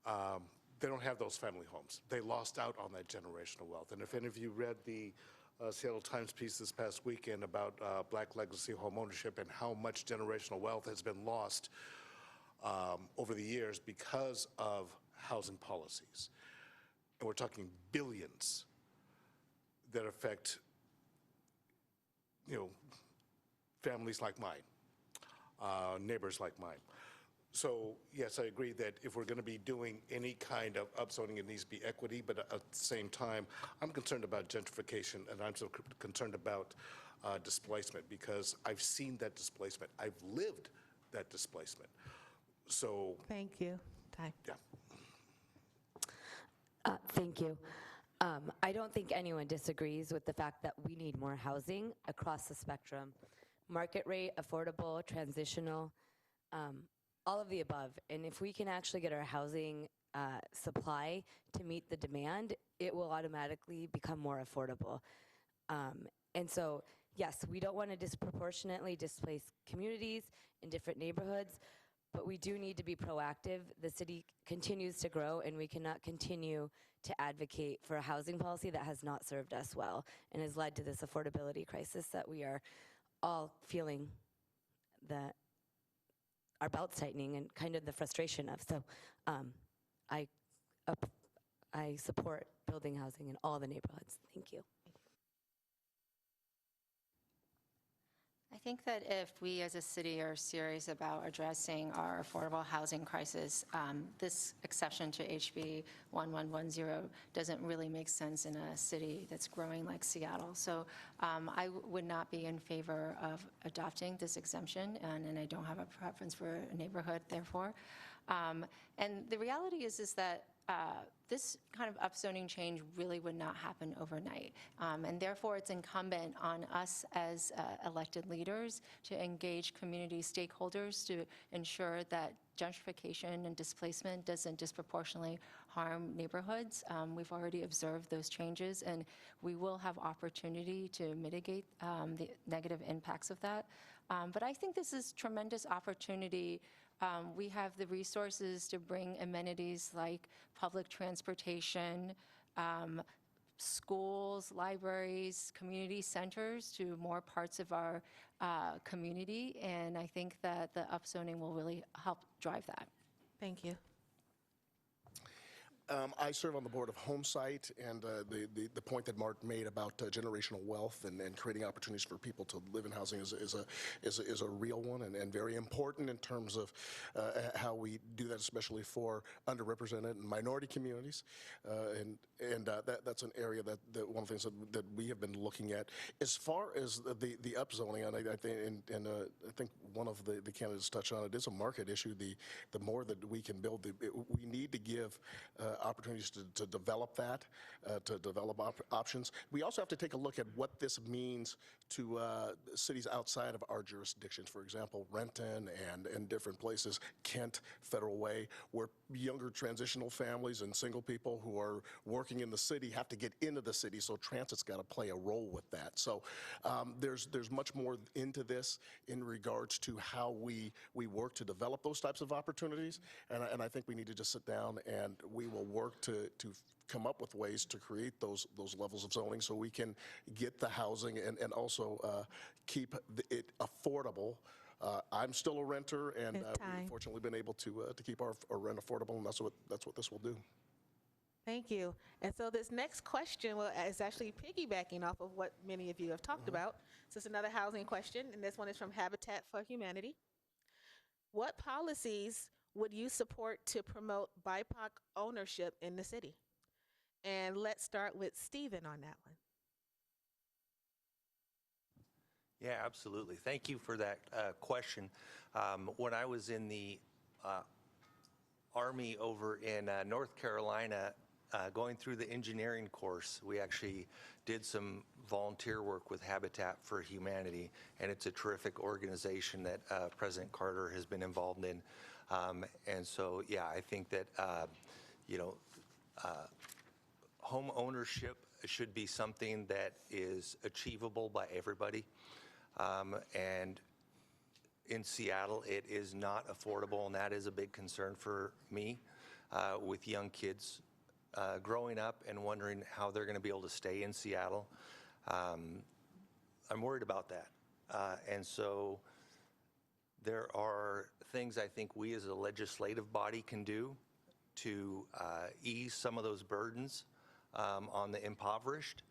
they don't have those family homes. They lost out on that generational wealth. And if any of you read the Seattle Times piece this past weekend about Black legacy home ownership and how much generational wealth has been lost over the years because of housing policies. And we're talking billions that affect, you know, families like mine, neighbors like mine. So yes, I agree that if we're going to be doing any kind of upzoning, it needs to be equity, but at the same time, I'm concerned about gentrification, and I'm so concerned about displacement, because I've seen that displacement. I've lived that displacement. So Thank you. Time. yeah. Thank you. I don't think anyone disagrees with the fact that we need more housing across the spectrum. Market rate, affordable, transitional, all of the above. And if we can actually get our housing supply to meet the demand, it will automatically become more affordable. And so, yes, we don't want to disproportionately displace communities in different neighborhoods, but we do need to be proactive. The city continues to grow, and we cannot continue to advocate for a housing policy that has not served us well and has led to this affordability crisis that we are all feeling our belts tightening and kind of the frustration of. So I support building housing in all the neighborhoods. Thank you. I think that if we as a city are serious about addressing our affordable housing crisis, this exception to HB 1110 doesn't really make sense in a city that's growing like Seattle. So I would not be in favor of adopting this exemption, and I don't have a preference for a neighborhood, therefore. And the reality is that this kind of upzoning change really would not happen overnight. And therefore, it's incumbent on us as elected leaders to engage community stakeholders to ensure that gentrification and displacement doesn't disproportionately harm neighborhoods. We've already observed those changes, and we will have opportunity to mitigate the negative impacts of that. But I think this is tremendous opportunity. We have the resources to bring amenities like public transportation, schools, libraries, community centers to more parts of our community, and I think that the upzoning will really help drive that. Thank you. I serve on the board of Homesite, and the point that Mark made about generational wealth and creating opportunities for people to live in housing is a real one and very important in terms of how we do that, especially for underrepresented and minority communities. And that's an area that one of the things that we have been looking at. As far as the upzoning, and I think one of the candidates touched on it, is a market issue. The more that we can build, we need to give opportunities to develop that, to develop options. We also have to take a look at what this means to cities outside of our jurisdictions. For example, Renton and different places, Kent, Federal Way, where younger transitional families and single people who are working in the city have to get into the city, so transit's got to play a role with that. So there's much more into this in regards to how we work to develop those types of opportunities, and I think we need to just sit down and we will work to come up with ways to create those levels of zoning so we can get the housing and also keep it affordable. I'm still a renter, and we've fortunately been able to keep our rent affordable, and that's what this will do. Thank you. And so this next question is actually piggybacking off of what many of you have talked about. So it's another housing question, and this one is from Habitat for Humanity. What policies would you support to promote BIPOC ownership in the city? And let's start with Stephen on that one. Yeah, absolutely. Thank you for that question. When I was in the Army over in North Carolina, going through the engineering course, we actually did some volunteer work with Habitat for Humanity, and it's a terrific organization that President Carter has been involved in. And so, yeah, I think that, home ownership should be something that is achievable by everybody. And in Seattle, it is not affordable, and that is a big concern for me with young kids growing up and wondering how they're going to be able to stay in Seattle. I'm worried about that. And so there are things I think we as a legislative body can do to ease some of those burdens on the impoverished.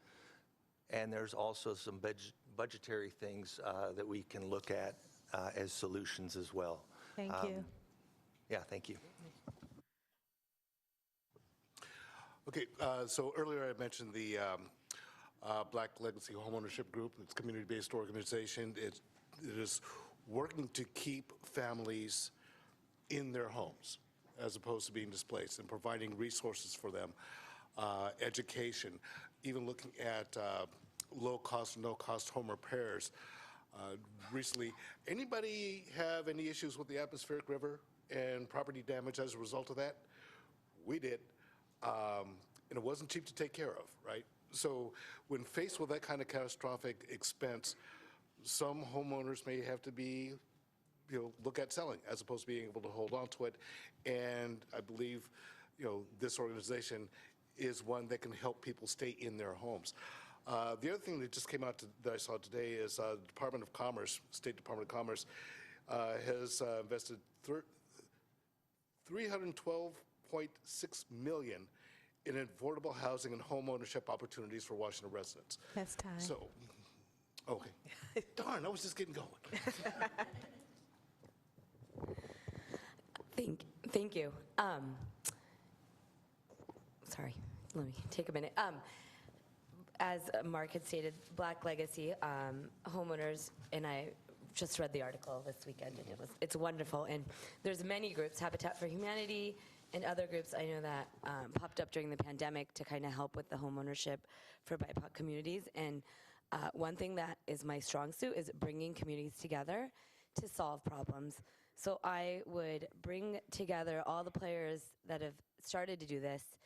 And there's also some budgetary things that we can look at as solutions as well. Thank you. Yeah, thank you. Okay, so earlier I mentioned the Black Legacy Homeownership Group. It's a community-based organization. It is working to keep families in their homes as opposed to being displaced, and providing resources for them, education, even looking at low-cost, no-cost home repairs. Recently, anybody have any issues with the atmospheric river and property damage as a result of that? We did. And it wasn't cheap to take care of, right? So when faced with that kind of catastrophic expense, some homeowners may have to be, look at selling as opposed to being able to hold on to it. And I believe, this organization is one that can help people stay in their homes. The other thing that just came out that I saw today is the Department of Commerce, State Department of Commerce, has invested $312.6 million in affordable housing and home ownership opportunities for Washington residents. That's time. So, okay. Darn, I was just getting going. Thank you. Sorry, let me take a minute. As Mark had stated, Black Legacy homeowners, and I just read the article this weekend, and it's wonderful. And there's many groups, Habitat for Humanity, and other groups I know that popped up during the pandemic to kind of help with the homeownership for BIPOC communities. And one thing that is my strong suit is bringing communities together to solve problems. So I would bring together all the players that have started to do this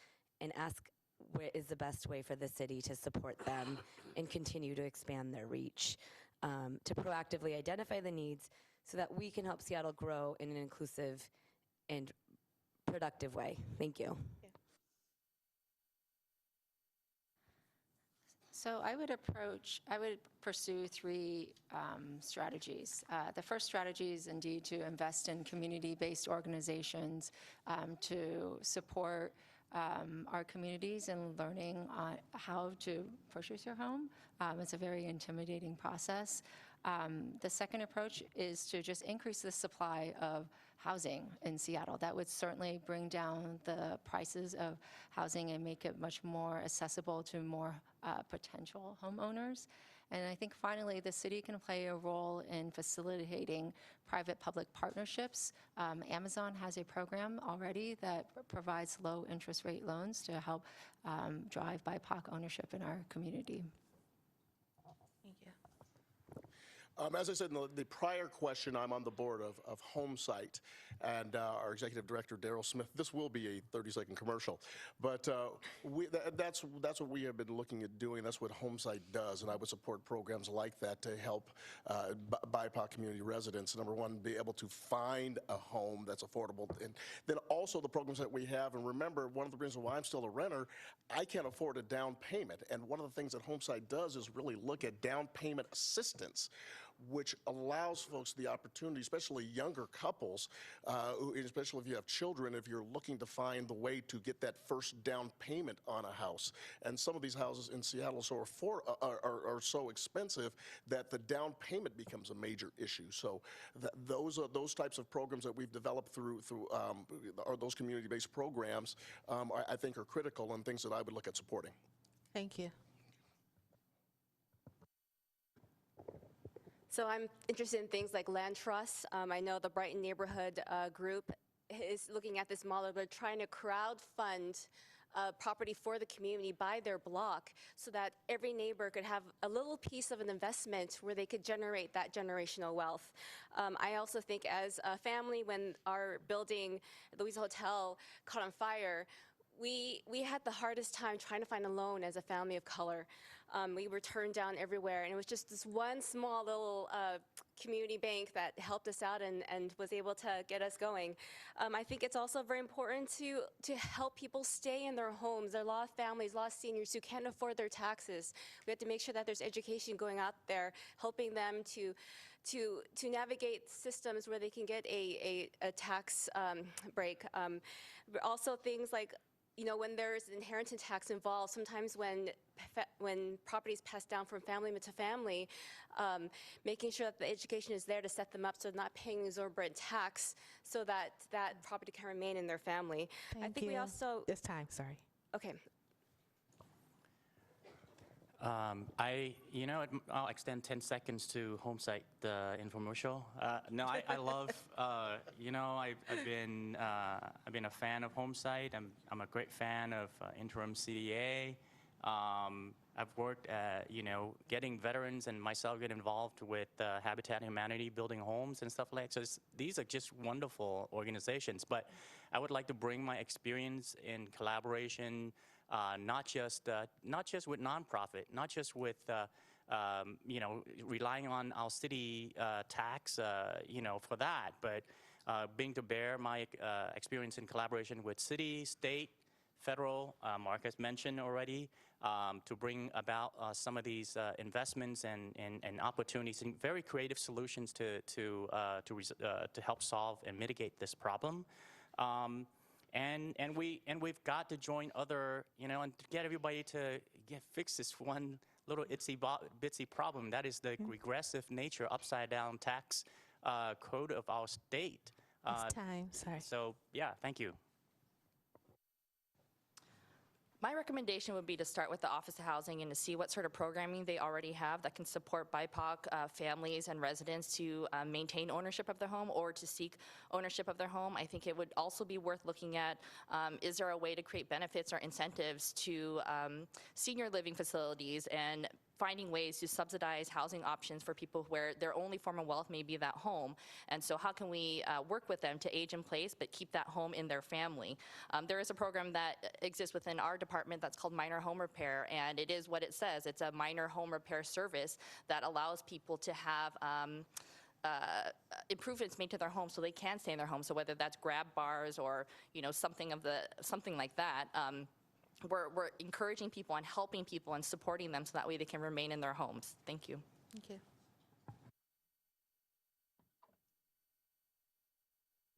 and ask what is the best way for the city to support them and continue to expand their reach, to proactively identify the needs so that we can help Seattle grow in an inclusive and productive way. Thank you. Yeah. So I would pursue three strategies. The first strategy is indeed to invest in community-based organizations to support our communities in learning how to purchase your home. It's a very intimidating process. The second approach is to just increase the supply of housing in Seattle. That would certainly bring down the prices of housing and make it much more accessible to more potential homeowners. And I think finally, the city can play a role in facilitating private-public partnerships. Amazon has a program already that provides low interest rate loans to help drive BIPOC ownership in our community. Thank you. As I said in the prior question, I'm on the board of Homesite, and our executive director, Daryl Smith. This will be a 30-second commercial, but that's what we have been looking at doing. That's what Homesite does, and I would support programs like that to help BIPOC community residents, number one, be able to find a home that's affordable, and then also the programs that we have. And remember, one of the reasons why I'm still a renter, I can't afford a down payment, and one of the things that Homesite does is really look at down payment assistance, which allows folks the opportunity, especially younger couples, especially if you have children, if you're looking to find the way to get that first down payment on a house. And some of these houses in Seattle are so expensive that the down payment becomes a major issue. So those types of programs that we've developed through those community-based programs, I think are critical and things that I would look at supporting. Thank you. So I'm interested in things like land trusts. I know the Brighton Neighborhood Group is looking at this model, but trying to crowdfund property for the community by their block so that every neighbor could have a little piece of an investment where they could generate that generational wealth. I also think as a family, when our building, Louisa Hotel, caught on fire, we had the hardest time trying to find a loan as a family of color. We were turned down everywhere, and it was just this one small little community bank that helped us out and was able to get us going. I think it's also very important to help people stay in their homes. There are a lot of families, a lot of seniors who can't afford their taxes. We have to make sure that there's education going out there, helping them to navigate systems where they can get a tax break. Also things like, you know, when there's inheritance tax involved, sometimes when properties pass down from family to family, making sure that the education is there to set them up so they're not paying exorbitant tax so that that property can remain in their family. I think we also... This time, sorry. Okay. I'll extend 10 seconds to Homesite infomercial. No, I love, I've been a fan of Homesite. I'm a great fan of interim CDA. I've worked at, getting veterans and myself get involved with Habitat Humanity, building homes and stuff like that. So these are just wonderful organizations. But I would like to bring my experience in collaboration, not just with nonprofit, not just with relying on our city tax, for that, but bring to bear my experience in collaboration with city, state, federal, Mark has mentioned already, to bring about some of these investments and opportunities and very creative solutions to help solve and mitigate this problem. And we've got to join other, and to get everybody to fix this one little bitsy problem. That is the regressive nature, upside down tax code of our state. It's time, sorry. So yeah, thank you. My recommendation would be to start with the Office of Housing and to see what sort of programming they already have that can support BIPOC families and residents to maintain ownership of their home or to seek ownership of their home. I think it would also be worth looking at, is there a way to create benefits or incentives to senior living facilities and finding ways to subsidize housing options for people where their only form of wealth may be that home. And so how can we work with them to age in place but keep that home in their family? There is a program that exists within our department that's called minor home repair, and it is what it says. It's a minor home repair service that allows people to have improvements made to their home so they can stay in their home. So whether that's grab bars or something like that. We're encouraging people and helping people and supporting them so that way they can remain in their homes. Thank you. Thank you.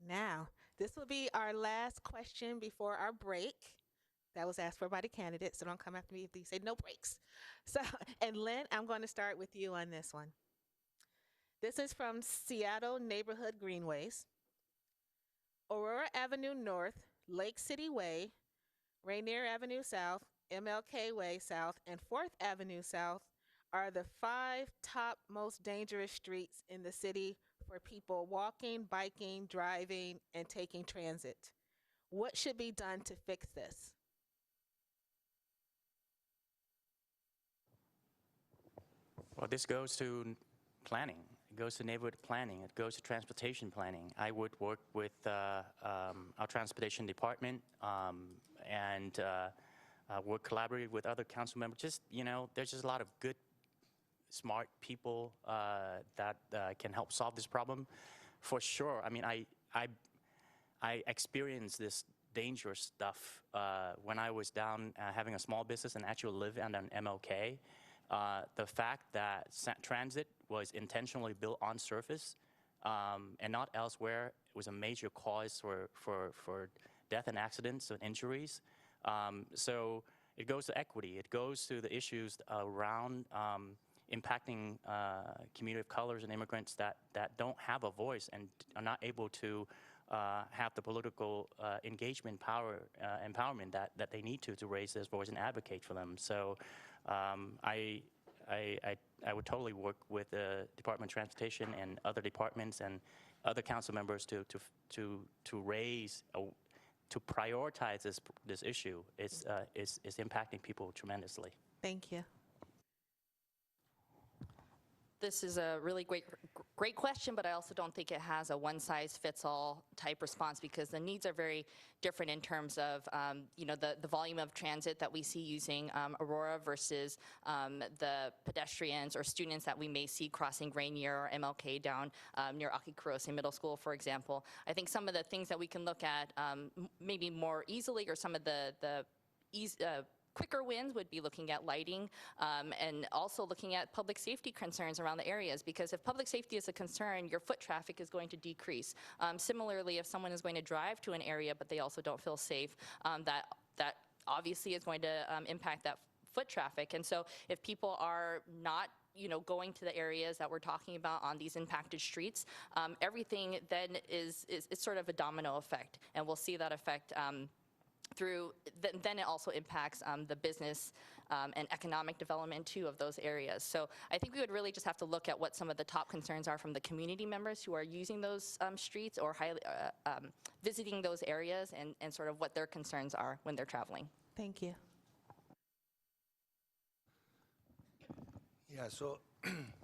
Now, this will be our last question before our break. That was asked for by the candidates, so don't come after me if they say no breaks. So, and Lynn, I'm going to start with you on this one. This is from Seattle Neighborhood Greenways. Aurora Avenue North, Lake City Way, Rainier Avenue South, MLK Way South, and 4th Avenue South are the 5 top most dangerous streets in the city for people walking, biking, driving, and taking transit. What should be done to fix this? Well, this goes to planning. It goes to neighborhood planning. It goes to transportation planning. I would work with our transportation department and work collaborate with other council members. Just, there's just a lot of good, smart people that can help solve this problem. For sure. I mean, I experienced this dangerous stuff when I was down having a small business and actually live on an MLK. The fact that transit was intentionally built on surface and not elsewhere was a major cause for death and accidents and injuries. So it goes to equity. It goes to the issues around impacting community of colors and immigrants that don't have a voice and are not able to have the political engagement, power, empowerment that they need to raise their voice and advocate for them. So I would totally work with the Department of Transportation and other departments and other council members to raise, to prioritize this issue. It's impacting people tremendously. Thank you. This is a really great question, but I also don't think it has a one-size-fits-all type response because the needs are very different in terms of, the volume of transit that we see using Aurora versus the pedestrians or students that we may see crossing Rainier or MLK down near Akikurose Middle School, for example. I think some of the things that we can look at maybe more easily or some of the quicker wins would be looking at lighting and also looking at public safety concerns around the areas, because if public safety is a concern, your foot traffic is going to decrease. Similarly, if someone is going to drive to an area but they also don't feel safe, that obviously is going to impact that foot traffic. And so if people are not going to the areas that we're talking about on these impacted streets, everything then is sort of a domino effect, and we'll see that effect then it also impacts the business and economic development too of those areas. So I think we would really just have to look at what some of the top concerns are from the community members who are using those streets or visiting those areas and sort of what their concerns are when they're traveling. Thank you. Yeah, so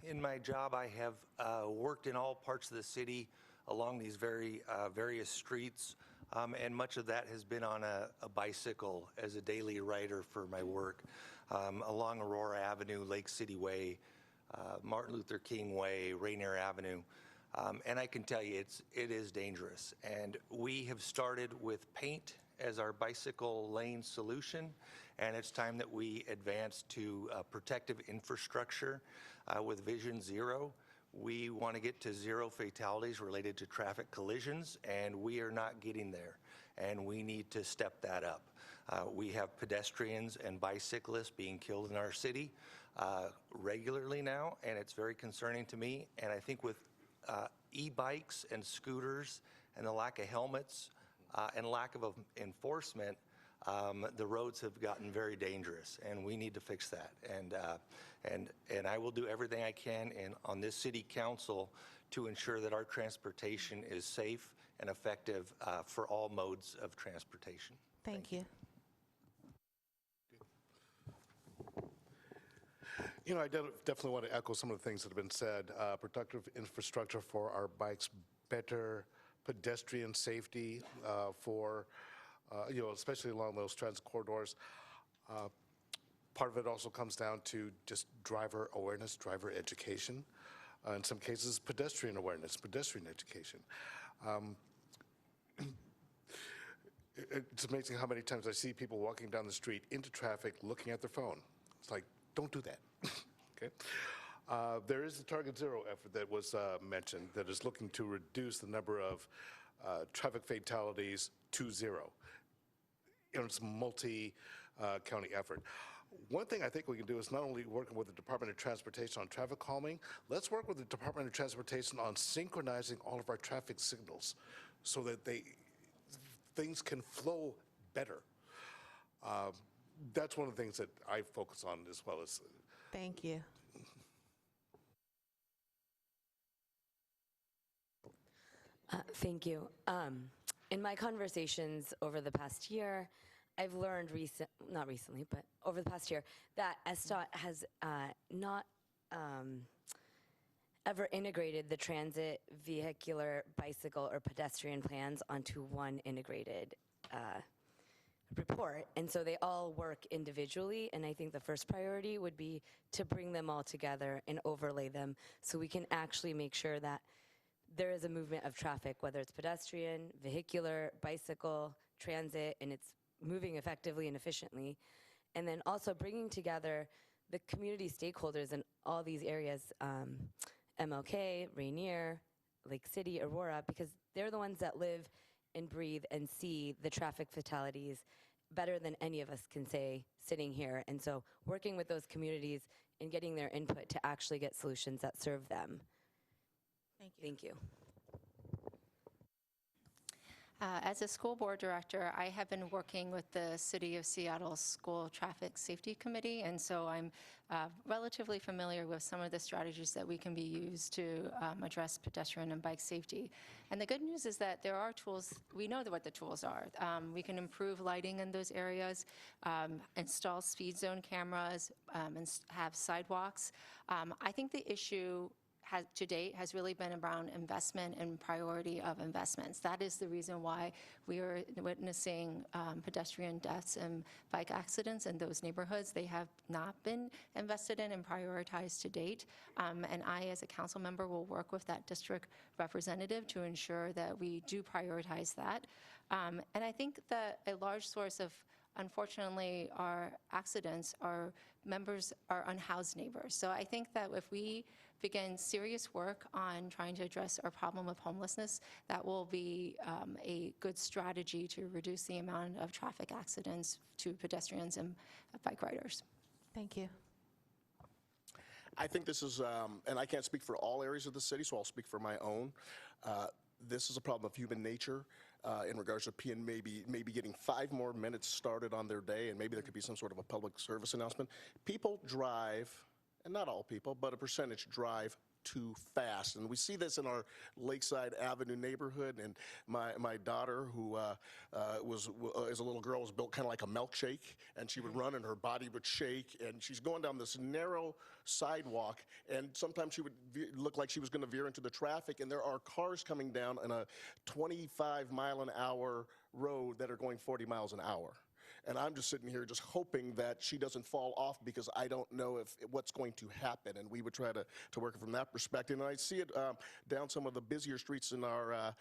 in my job, I have worked in all parts of the city along these various streets. And much of that has been on a bicycle as a daily rider for my work, along Aurora Avenue, Lake City Way, Martin Luther King Way, Rainier Avenue. And I can tell you, it is dangerous. And we have started with paint as our bicycle lane solution, and it's time that we advance to protective infrastructure with Vision Zero. We want to get to 0 fatalities related to traffic collisions, and we are not getting there, and we need to step that up. We have pedestrians and bicyclists being killed in our city regularly now, and it's very concerning to me. And I think with e-bikes and scooters and the lack of helmets and lack of enforcement, the roads have gotten very dangerous, and we need to fix that. And I will do everything I can on this city council to ensure that our transportation is safe and effective for all modes of transportation. Thank you. I definitely want to echo some of the things that have been said. Protective infrastructure for our bikes, better pedestrian safety for especially along those transit corridors. Part of it also comes down to just driver awareness, driver education. In some cases, pedestrian awareness, pedestrian education. It's amazing how many times I see people walking down the street into traffic looking at their phone. It's like, don't do that. Okay. There is the Target Zero effort that was mentioned that is looking to reduce the number of traffic fatalities to 0. It's a multi-county effort. One thing I think we can do is not only working with the Department of Transportation on traffic calming, let's work with the Department of Transportation on synchronizing all of our traffic signals so that things can flow better. That's one of the things that I focus on as well as. Thank you. Thank you. In my conversations over the past year, I've learned not recently, but over the past year, that SDOT has not ever integrated the transit, vehicular, bicycle, or pedestrian plans onto one integrated report. And so they all work individually, and I think the first priority would be to bring them all together and overlay them so we can actually make sure that there is a movement of traffic, whether it's pedestrian, vehicular, bicycle, transit, and it's moving effectively and efficiently. And then also bringing together the community stakeholders in all these areas, MLK, Rainier, Lake City, Aurora, because they're the ones that live and breathe and see the traffic fatalities better than any of us can say sitting here. And so working with those communities and getting their input to actually get solutions that serve them. Thank you. As a school board director, I have been working with the City of Seattle School Traffic Safety Committee, and so I'm relatively familiar with some of the strategies that we can be used to address pedestrian and bike safety. And the good news is that there are tools, we know what the tools are. We can improve lighting in those areas, install speed zone cameras, and have sidewalks. I think the issue to date has really been around investment and priority of investments. That is the reason why we are witnessing pedestrian deaths and bike accidents in those neighborhoods. They have not been invested in and prioritized to date. And I, as a council member, will work with that district representative to ensure that we do prioritize that. And I think that a large source of, unfortunately, our accidents are unhoused neighbors. So I think that if we begin serious work on trying to address our problem of homelessness, that will be a good strategy to reduce the amount of traffic accidents to pedestrians and bike riders. Thank you. I think this is, and I can't speak for all areas of the city, so I'll speak for my own. This is a problem of human nature in regards to maybe getting 5 more minutes started on their day, and maybe there could be some sort of a public service announcement. People drive, and not all people, but a percentage drive too fast. And we see this in our Lakeside Avenue neighborhood. And my daughter, who as a little girl, was built kind of like a milkshake, and she would run and her body would shake. And she's going down this narrow sidewalk, and sometimes she would look like she was going to veer into the traffic. And there are cars coming down on a 25-mile-an-hour road that are going 40 miles an hour. And I'm just sitting here just hoping that she doesn't fall off, because I don't know what's going to happen. And we would try to work from that perspective. And I see it down some of the busier streets in our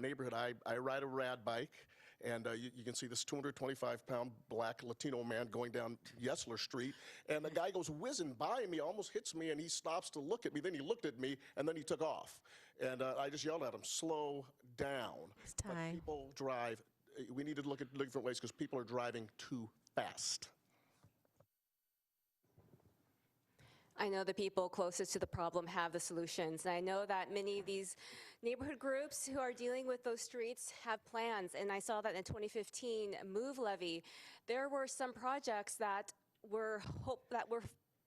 neighborhood. I ride a rad bike. And you can see this 225-pound black Latino man going down Yesler Street. And the guy goes whizzing by me, almost hits me, and he stops to look at me. Then he looked at me, and then he took off. And I just yelled at him, slow down. It's time. But people drive. We need to look at different ways, because people are driving too fast. I know the people closest to the problem have the solutions. And I know that many of these neighborhood groups who are dealing with those streets have plans. And I saw that in 2015 Move Levy, there were some projects that were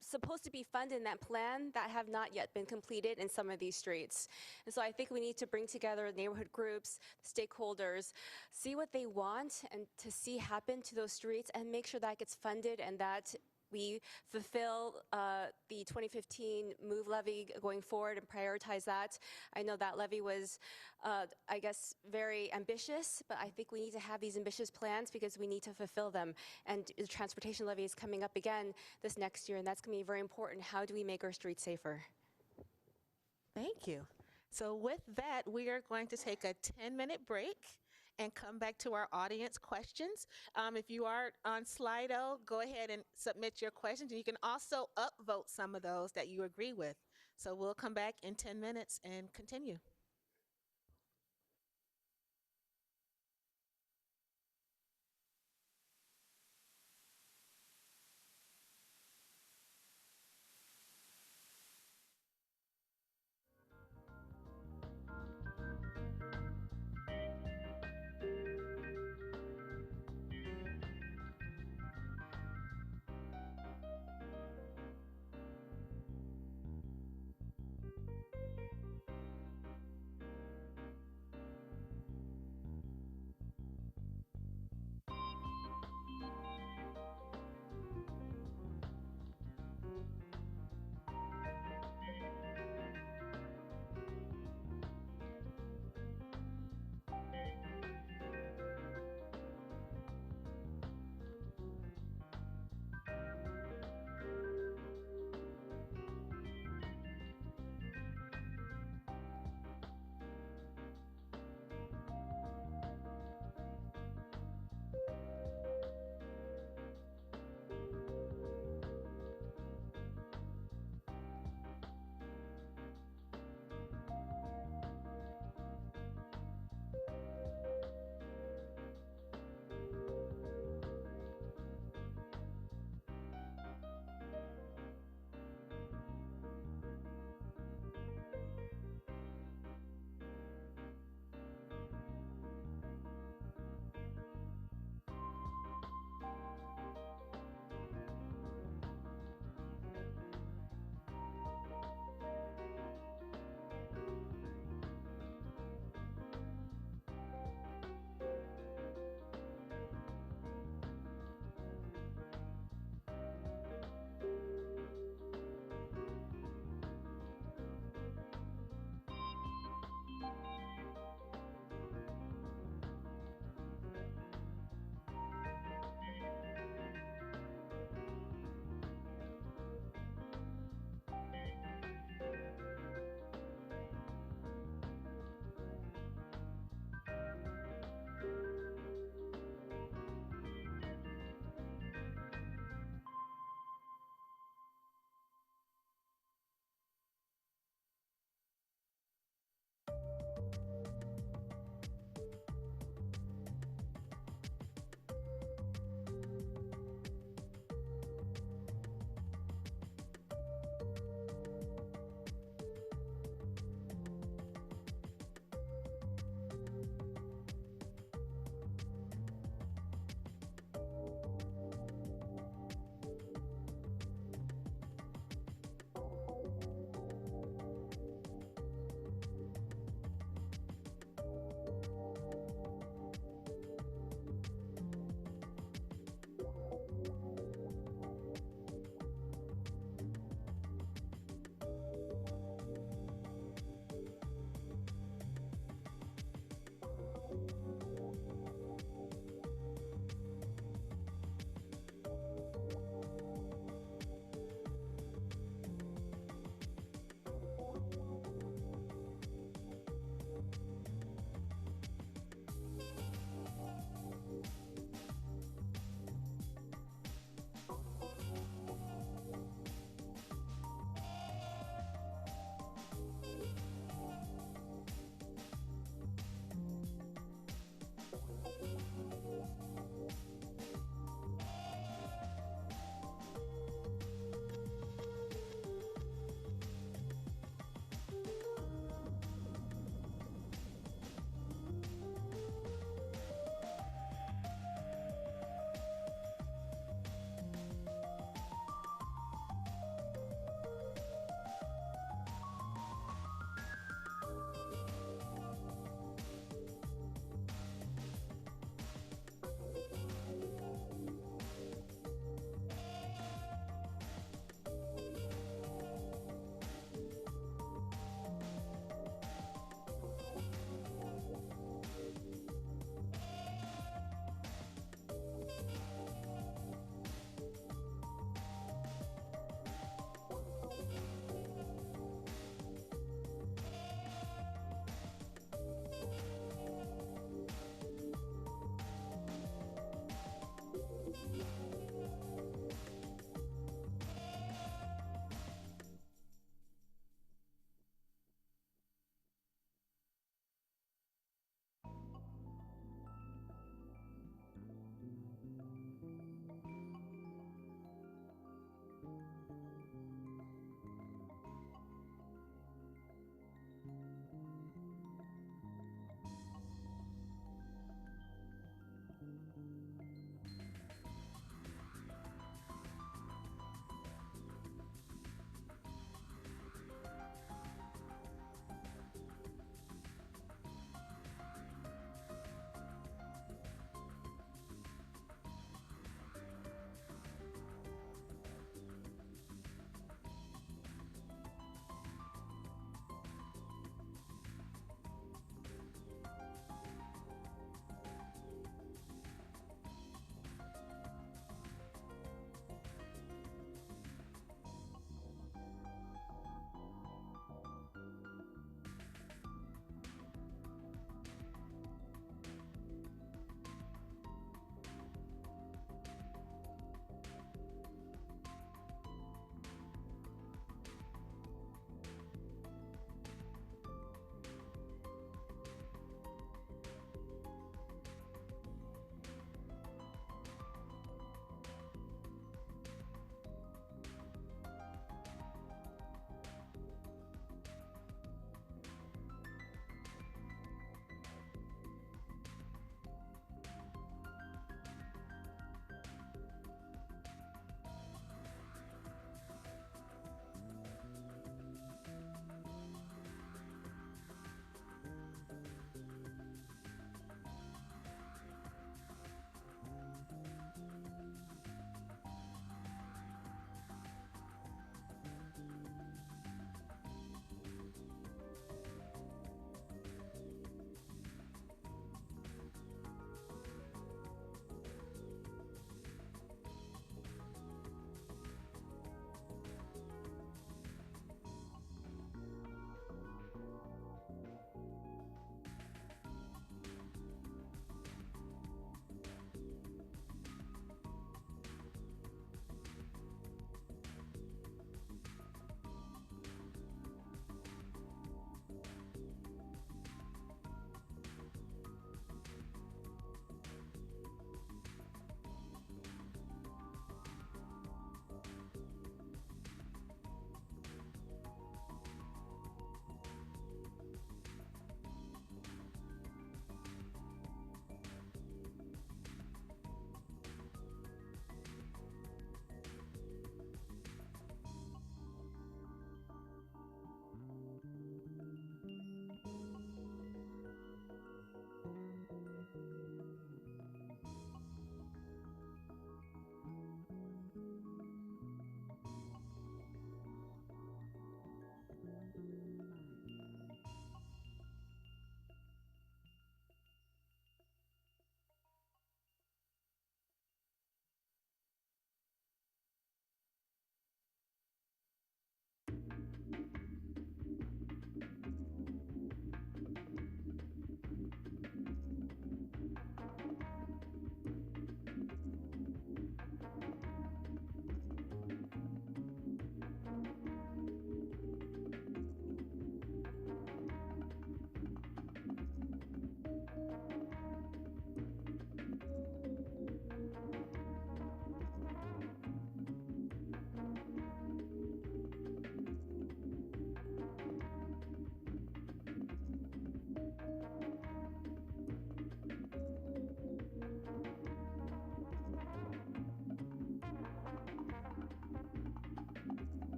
supposed to be funded in that plan that have not yet been completed in some of these streets. And so I think we need to bring together neighborhood groups, stakeholders, see what they want and to see happen to those streets, and make sure that gets funded and that we fulfill the 2015 Move Levy going forward and prioritize that. I know that levy was, I guess, very ambitious, but I think we need to have these ambitious plans because we need to fulfill them. And the transportation levy is coming up again this next year, and that's going to be very important. How do we make our streets safer? Thank you. So with that, we are going to take a 10-minute break and come back to our audience questions. If you are on Slido, go ahead and submit your questions. And you can also upvote some of those that you agree with. So we'll come back in 10 minutes and continue.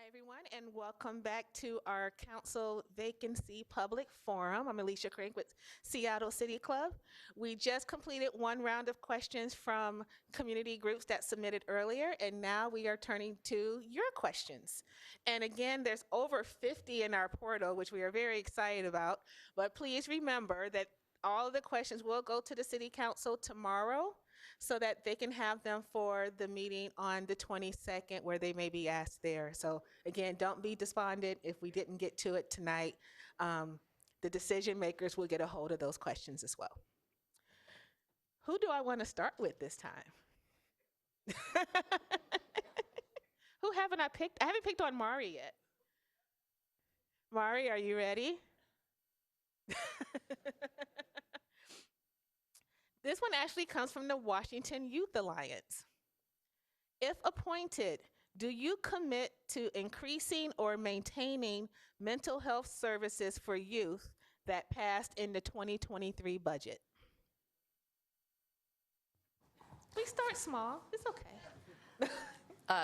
everyone, and welcome back to our Council Vacancy Public Forum. I'm Alicia Crank with Seattle City Club. We just completed one round of questions from community groups that submitted earlier, and now we are turning to your questions. And again, there's over 50 in our portal, which we are very excited about, but please remember that all of the questions will go to the City Council tomorrow, so that they can have them for the meeting on the 22nd where they may be asked there. So again, don't be despondent if we didn't get to it tonight. The decision makers will get a hold of those questions as well. Who do I want to start with this time? Who haven't I picked? I haven't picked on Mari yet. Mari, are you ready? This one actually comes from the Washington Youth Alliance. If appointed, do you commit to increasing or maintaining mental health services for youth that passed in the 2023 budget? We start small, it's okay.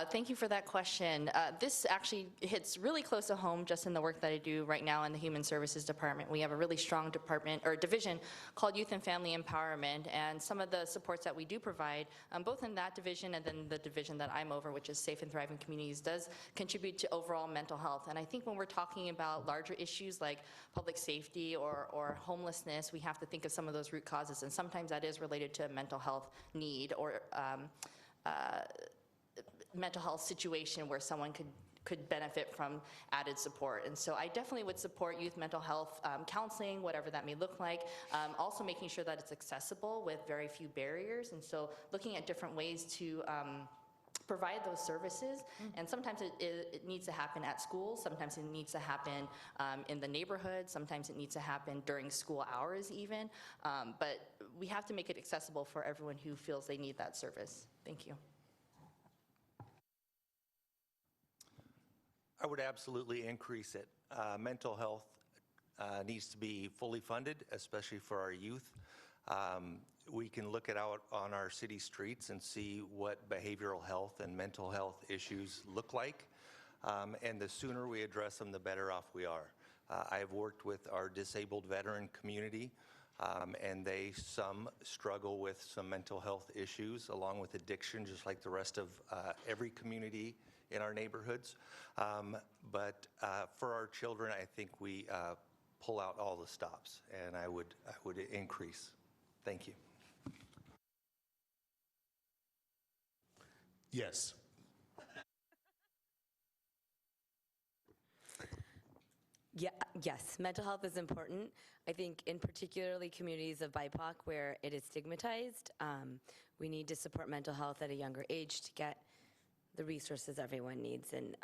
Thank you for that question. This actually hits really close to home just in the work that I do right now in the Human Services Department. We have a really strong department or division called Youth and Family Empowerment, and some of the supports that we do provide, both in that division and then the division that I'm over, which is Safe and Thriving Communities, does contribute to overall mental health. And I think when we're talking about larger issues like public safety or homelessness, we have to think of some of those root causes, and sometimes that is related to a mental health need or mental health situation where someone could benefit from added support. And so I definitely would support youth mental health counseling, whatever that may look like. Also making sure that it's accessible with very few barriers. And so looking at different ways to provide those services. And sometimes it needs to happen at school. Sometimes it needs to happen in the neighborhood. Sometimes it needs to happen during school hours even. But we have to make it accessible for everyone who feels they need that service. Thank you. I would absolutely increase it. Mental health needs to be fully funded, especially for our youth. We can look out on our city streets and see what behavioral health and mental health issues look like. And the sooner we address them, the better off we are. I have worked with our disabled veteran community, and some struggle with some mental health issues along with addiction, just like the rest of every community in our neighborhoods. But for our children, I think we pull out all the stops, and I would increase. Thank you. Yes. Yeah, yes, mental health is important. I think in particularly communities of BIPOC where it is stigmatized, we need to support mental health at a younger age to get the resources everyone needs and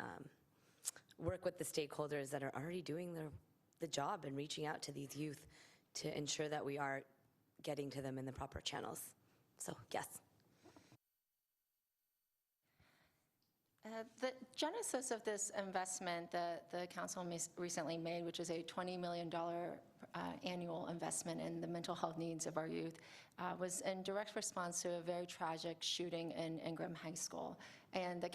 work with the stakeholders that are already doing the job and reaching out to these youth to ensure that we are getting to them in the proper channels. So, yes. The genesis of this investment that the council recently made, which is a $20 million annual investment in the mental health needs of our youth, was in direct response to a very tragic shooting in Ingram High School. And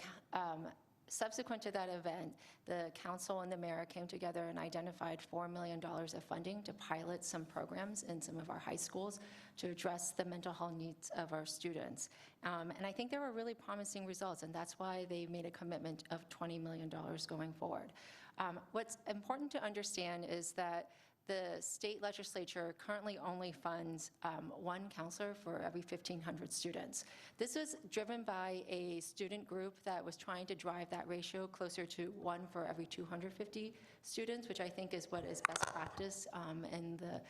subsequent to that event, the council and the mayor came together and identified $4 million of funding to pilot some programs in some of our high schools to address the mental health needs of our students. And I think there were really promising results, and that's why they made a commitment of $20 million going forward. What's important to understand is that the state legislature currently only funds one counselor for every 1,500 students. This was driven by a student group that was trying to drive that ratio closer to one for every 250 students, which I think is what is best practice in the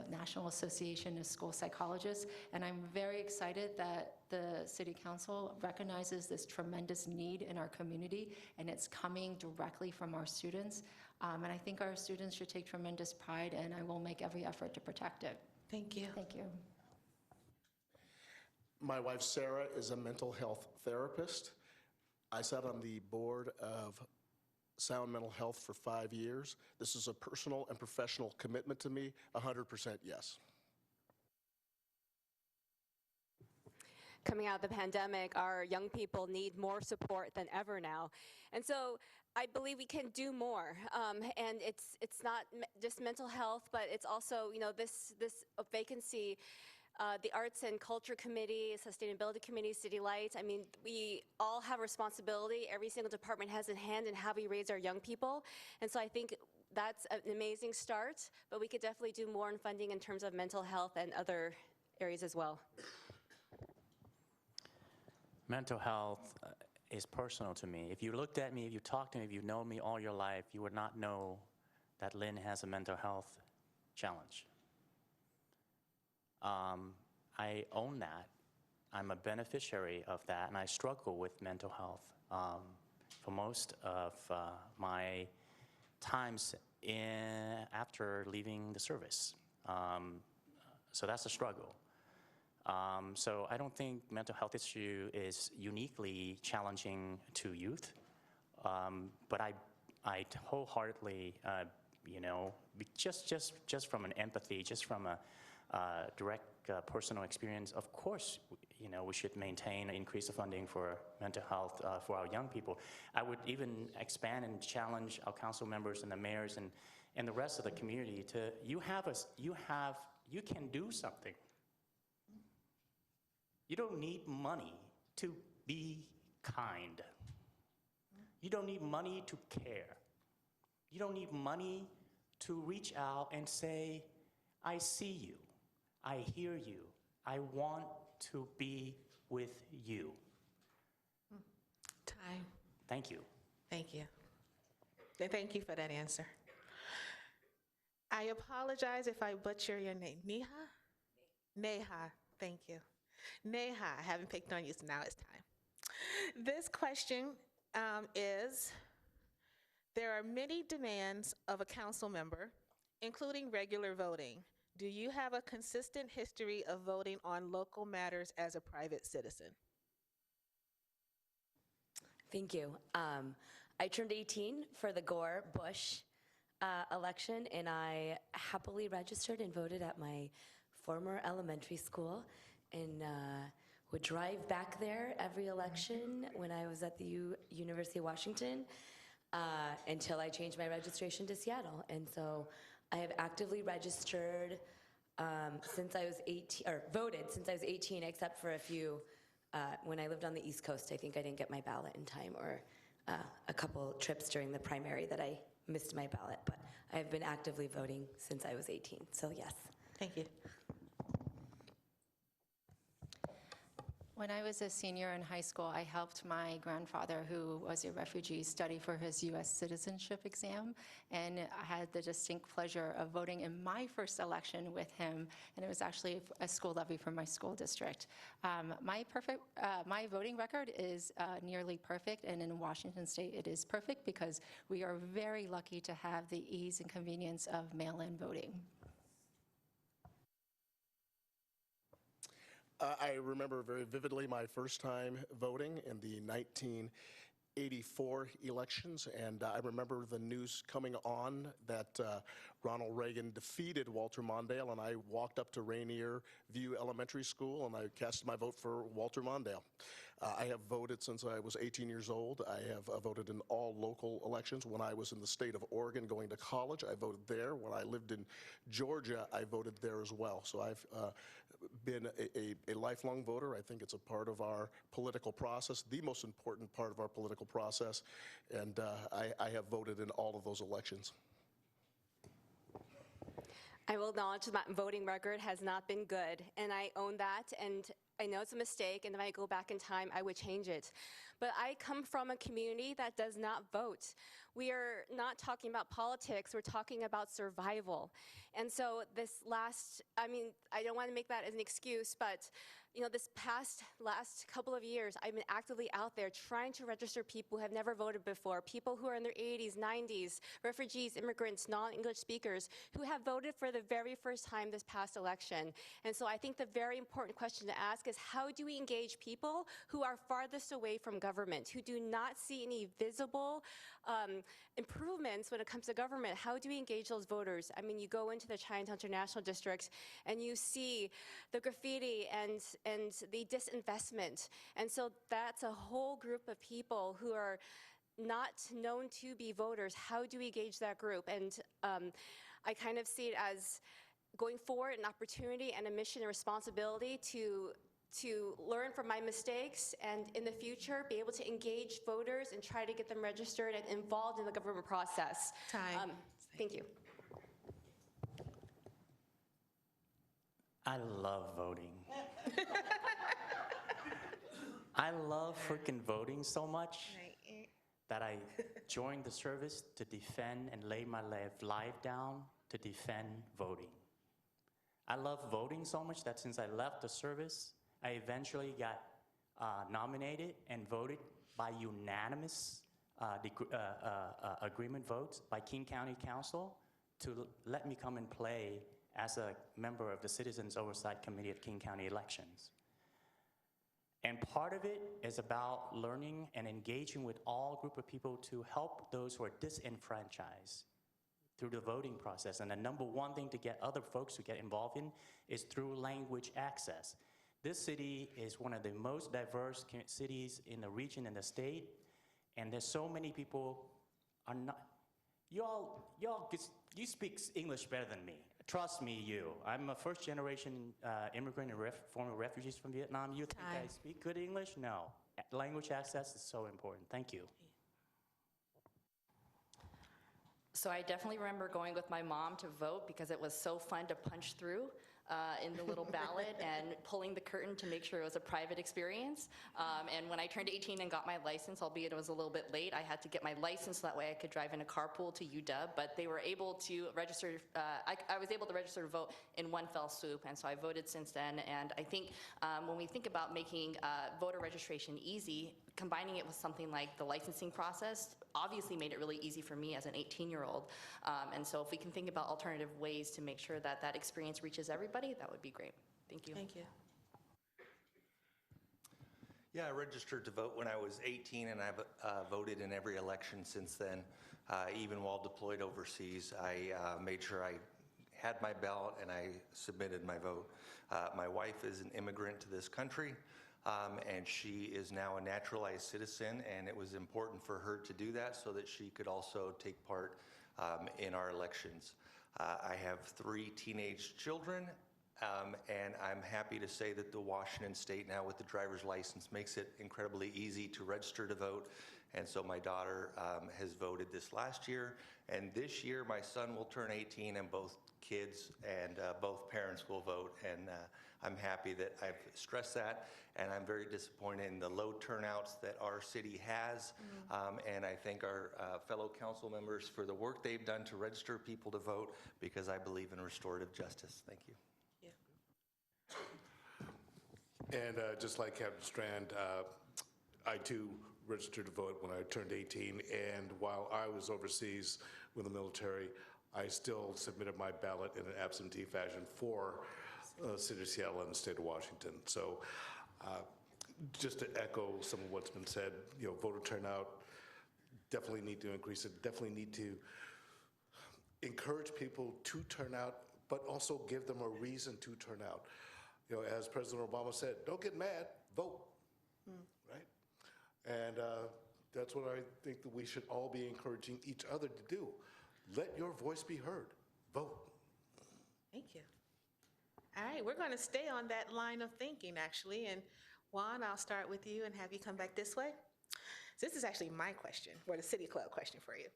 National Association of School Psychologists. And I'm very excited that the City Council recognizes this tremendous need in our community, and it's coming directly from our students. And I think our students should take tremendous pride, and I will make every effort to protect it. Thank you. Thank you. My wife, Sarah, is a mental health therapist. I sat on the board of Sound Mental Health for 5 years. This is a personal and professional commitment to me, 100% yes. coming out of the pandemic, our young people need more support than ever now. And so I believe we can do more. And it's not just mental health, but it's also, this vacancy, the Arts and Culture Committee, Sustainability Committee, City Lights, I mean, we all have responsibility. Every single department has a hand in how we raise our young people. And so I think that's an amazing start, but we could definitely do more in funding in terms of mental health and other areas as well. Mental health is personal to me. If you looked at me, if you talked to me, if you've known me all your life, you would not know that Lynn has a mental health challenge. I own that. I'm a beneficiary of that, and I struggle with mental health for most of my times after leaving the service. So that's a struggle. So I don't think mental health issue is uniquely challenging to youth, but I wholeheartedly, just from an empathy, just from a direct personal experience, of course, we should maintain and increase the funding for mental health for our young people. I would even expand and challenge our council members and the mayors and the rest of the community to, you can do something. You don't need money to be kind. You don't need money to care. You don't need money to reach out and say, I see you, I hear you, I want to be with you. Time. Thank you. Thank you. Thank you for that answer. I apologize if I butcher your name. Neha? Neha, thank you. Neha, I haven't picked on you, so now it's time. This question is, there are many demands of a council member, including regular voting. Do you have a consistent history of voting on local matters as a private citizen? Thank you. I turned 18 for the Gore-Bush election, and I happily registered and voted at my former elementary school, and would drive back there every election when I was at the University of Washington until I changed my registration to Seattle. And so I have actively registered since I was 18, or voted since I was 18, except for a few, when I lived on the East Coast, I think I didn't get my ballot in time, or a couple trips during the primary that I missed my ballot, but I've been actively voting since I was 18, so yes. Thank you. When I was a senior in high school, I helped my grandfather, who was a refugee, study for his U.S. citizenship exam, and I had the distinct pleasure of voting in my first election with him, and it was actually a school levy for my school district. My voting record is nearly perfect, and in Washington State it is perfect because we are very lucky to have the ease and convenience of mail-in voting. I remember very vividly my first time voting in the 1984 elections, and I remember the news coming on that Ronald Reagan defeated Walter Mondale, and I walked up to Rainier View Elementary School, and I cast my vote for Walter Mondale. I have voted since I was 18 years old. I have voted in all local elections. When I was in the state of Oregon going to college, I voted there. When I lived in Georgia, I voted there as well. So I've been a lifelong voter. I think it's a part of our political process, the most important part of our political process, and I have voted in all of those elections. I will acknowledge that my voting record has not been good, and I own that, and I know it's a mistake, and if I go back in time, I would change it. But I come from a community that does not vote. We are not talking about politics, we're talking about survival. And so this last, I don't want to make that as an excuse, but this last couple of years, I've been actively out there trying to register people who have never voted before, people who are in their 80s, 90s, refugees, immigrants, non-English speakers, who have voted for the very first time this past election. And so I think the very important question to ask is, how do we engage people who are farthest away from government, who do not see any visible improvements when it comes to government. How do we engage those voters? I mean, you go into the Chinatown International District and you see the graffiti and the disinvestment. And so that's a whole group of people who are not known to be voters. How do we engage that group? And I kind of see it as going forward an opportunity and a mission and responsibility to learn from my mistakes and in the future be able to engage voters and try to get them registered and involved in the government process. Time. Thank you. I love voting. I love freaking voting so much that I joined the service to defend and lay my life down to defend voting. I love voting so much that since I left the service, I eventually got nominated and voted by unanimous agreement votes by King County Council to let me come and play as a member of the Citizens Oversight Committee of King County elections. And part of it is about learning and engaging with all group of people to help those who are disenfranchised through the voting process. And the number one thing to get other folks to get involved in is through language access. This city is one of the most diverse cities in the region and the state, and there's so many people are not, you speak English better than me. Trust me, you. I'm a first generation immigrant and former refugees from Vietnam. You think I speak good English? No. Language access is so important. Thank you. So I definitely remember going with my mom to vote because it was so fun to punch through in the little ballot and pulling the curtain to make sure it was a private experience. And when I turned 18 and got my license, albeit it was a little bit late, I had to get my license so that way I could drive in a carpool to UW, but they were able to register, I was able to register to vote in one fell swoop, and so I voted since then. And I think when we think about making voter registration easy, combining it with something like the licensing process obviously made it really easy for me as an 18-year-old. And so if we can think about alternative ways to make sure that that experience reaches everybody, that would be great. Thank you. Thank you. Yeah, I registered to vote when I was 18, and I've voted in every election since then. Even while deployed overseas, I made sure I had my ballot and I submitted my vote. My wife is an immigrant to this country. And she is now a naturalized citizen, and it was important for her to do that so that she could also take part in our elections. I have 3 teenage children, and I'm happy to say that the Washington state now with the driver's license makes it incredibly easy to register to vote. And so my daughter has voted this last year, and this year my son will turn 18, and both kids and both parents will vote. And I'm happy that I've stressed that, and I'm very disappointed in the low turnouts that our city has. And I thank our fellow council members for the work they've done to register people to vote, because I believe in restorative justice. Thank you. And just like Captain Strand, I too registered to vote when I turned 18, and while I was overseas with the military, I still submitted my ballot in an absentee fashion for the city of Seattle and the state of Washington. So just to echo some of what's been said, you know, voter turnout, definitely need to increase it, definitely need to encourage people to turn out, but also give them a reason to turn out. You know, as President Obama said, don't get mad, vote, right? And that's what I think that we should all be encouraging each other to do. Let your voice be heard, vote. Thank you. All right, we're going to stay on that line of thinking, actually. And Juan, I'll start with you and have you come back this way. So this is actually my question, or the City Club question for you,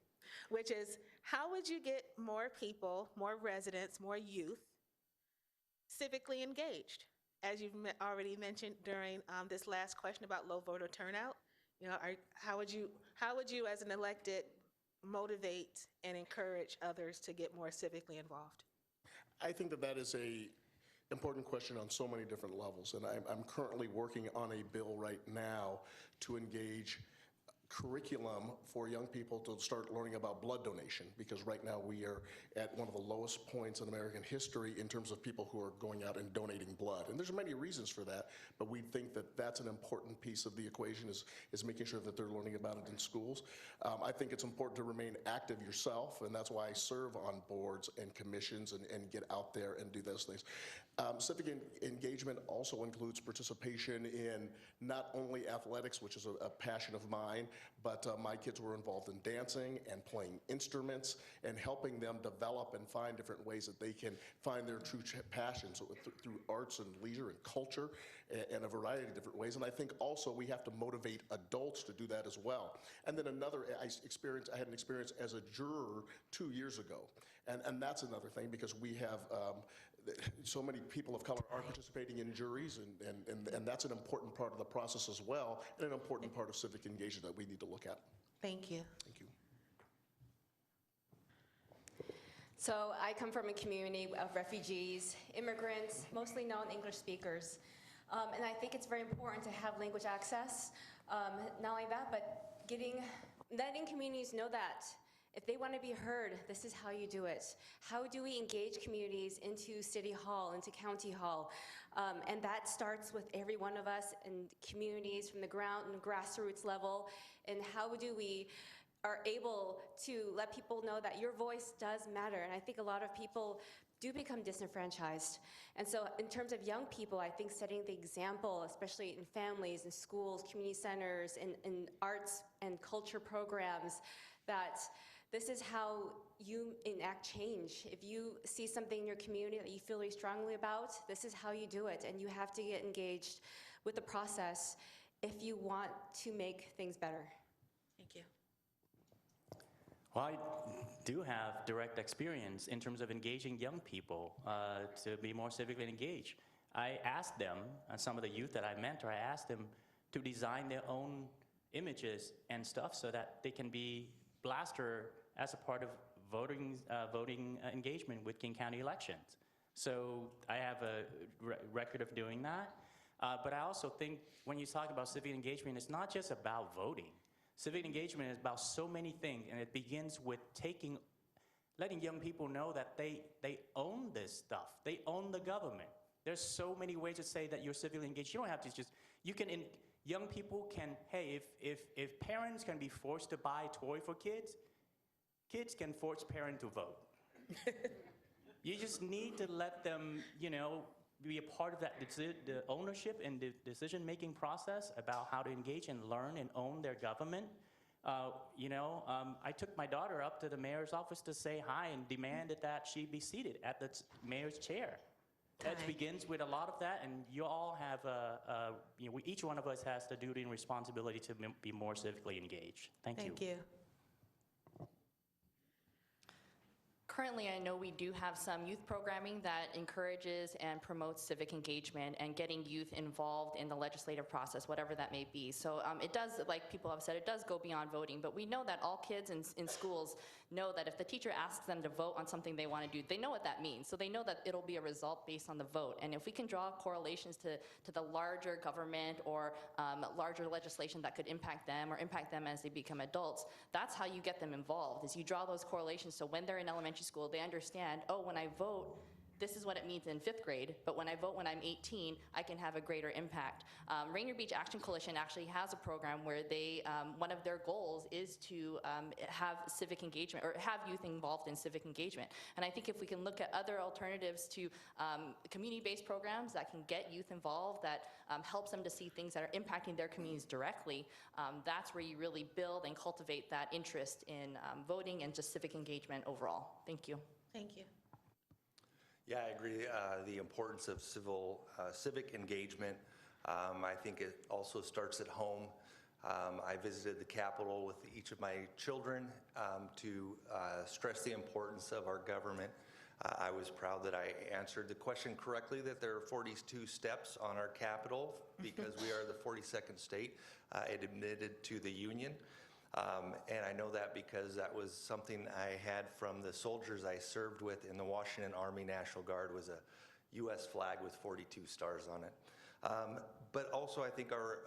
which is, how would you get more people, more residents, more youth civically engaged? As you've already mentioned during this last question about low voter turnout, you know, how would you as an elected motivate and encourage others to get more civically involved? I think that that is a important question on so many different levels, and I'm currently working on a bill right now to engage curriculum for young people to start learning about blood donation, because right now we are at one of the lowest points in American history in terms of people who are going out and donating blood. And there's many reasons for that, but we think that that's an important piece of the equation, is making sure that they're learning about it in schools. I think it's important to remain active yourself, and that's why I serve on boards and commissions and get out there and do those things. Civic engagement also includes participation in not only athletics, which is a passion of mine, but my kids were involved in dancing and playing instruments and helping them develop and find different ways that they can find their true passions through arts and leisure and culture and a variety of different ways. And I think also we have to motivate adults to do that as well. And then I had an experience as a juror 2 years ago. And that's another thing, because we have so many people of color are participating in juries, and that's an important part of the process as well, and an important part of civic engagement that we need to look at. Thank you. Thank you. So I come from a community of refugees, immigrants, mostly non-English speakers. And I think it's very important to have language access. Not only that, but letting communities know that if they want to be heard, this is how you do it. How do we engage communities into City Hall, into County Hall? And that starts with every one of us in communities from the ground and grassroots level. And how do we are able to let people know that your voice does matter? And I think a lot of people do become disenfranchised. And so in terms of young people, I think setting the example, especially in families, in schools, community centers, in arts and culture programs, that this is how you enact change. If you see something in your community that you feel really strongly about, this is how you do it. And you have to get engaged with the process if you want to make things better. Thank you. Well, I do have direct experience in terms of engaging young people to be more civically engaged. I asked them, some of the youth that I mentor, I asked them to design their own images and stuff so that they can be blaster as a part of voting engagement with King County elections. So I have a record of doing that. But I also think when you talk about civic engagement, it's not just about voting. Civic engagement is about so many things, and it begins with letting young people know that they own this stuff. They own the government. There's so many ways to say that you're civically engaged. You don't have to just, young people can, hey, if parents can be forced to buy a toy for kids, kids can force parents to vote. You just need to let them, be a part of that, the ownership and the decision-making process about how to engage and learn and own their government. I took my daughter up to the mayor's office to say hi and demanded that she be seated at the mayor's chair. That begins with a lot of that, and you all have, each one of us has the duty and responsibility to be more civically engaged. Thank you. Thank you. Currently, I know we do have some youth programming that encourages and promotes civic engagement and getting youth involved in the legislative process, whatever that may be. So it does, like people have said, it does go beyond voting, but we know that all kids in schools know that if the teacher asks them to vote on something they want to do, they know what that means. So they know that it'll be a result based on the vote. And if we can draw correlations to the larger government or larger legislation that could impact them or impact them as they become adults, that's how you get them involved, is you draw those correlations so when they're in elementary school, they understand, oh, when I vote, this is what it means in 5th grade, but when I vote when I'm 18, I can have a greater impact. Rainier Beach Action Coalition actually has a program where they, one of their goals is to have civic engagement, or have youth involved in civic engagement. And I think if we can look at other alternatives to community-based programs that can get youth involved, that helps them to see things that are impacting their communities directly, that's where you really build and cultivate that interest in voting and just civic engagement overall. Thank you. Thank you. Yeah, I agree. The importance of civic engagement. I think it also starts at home. I visited the Capitol with each of my children to stress the importance of our government. I was proud that I answered the question correctly, that there are 42 steps on our Capitol because we are the 42nd state admitted to the Union. And I know that because that was something I had from the soldiers I served with in the Washington Army National Guard, was a U.S. flag with 42 stars on it. But also I think our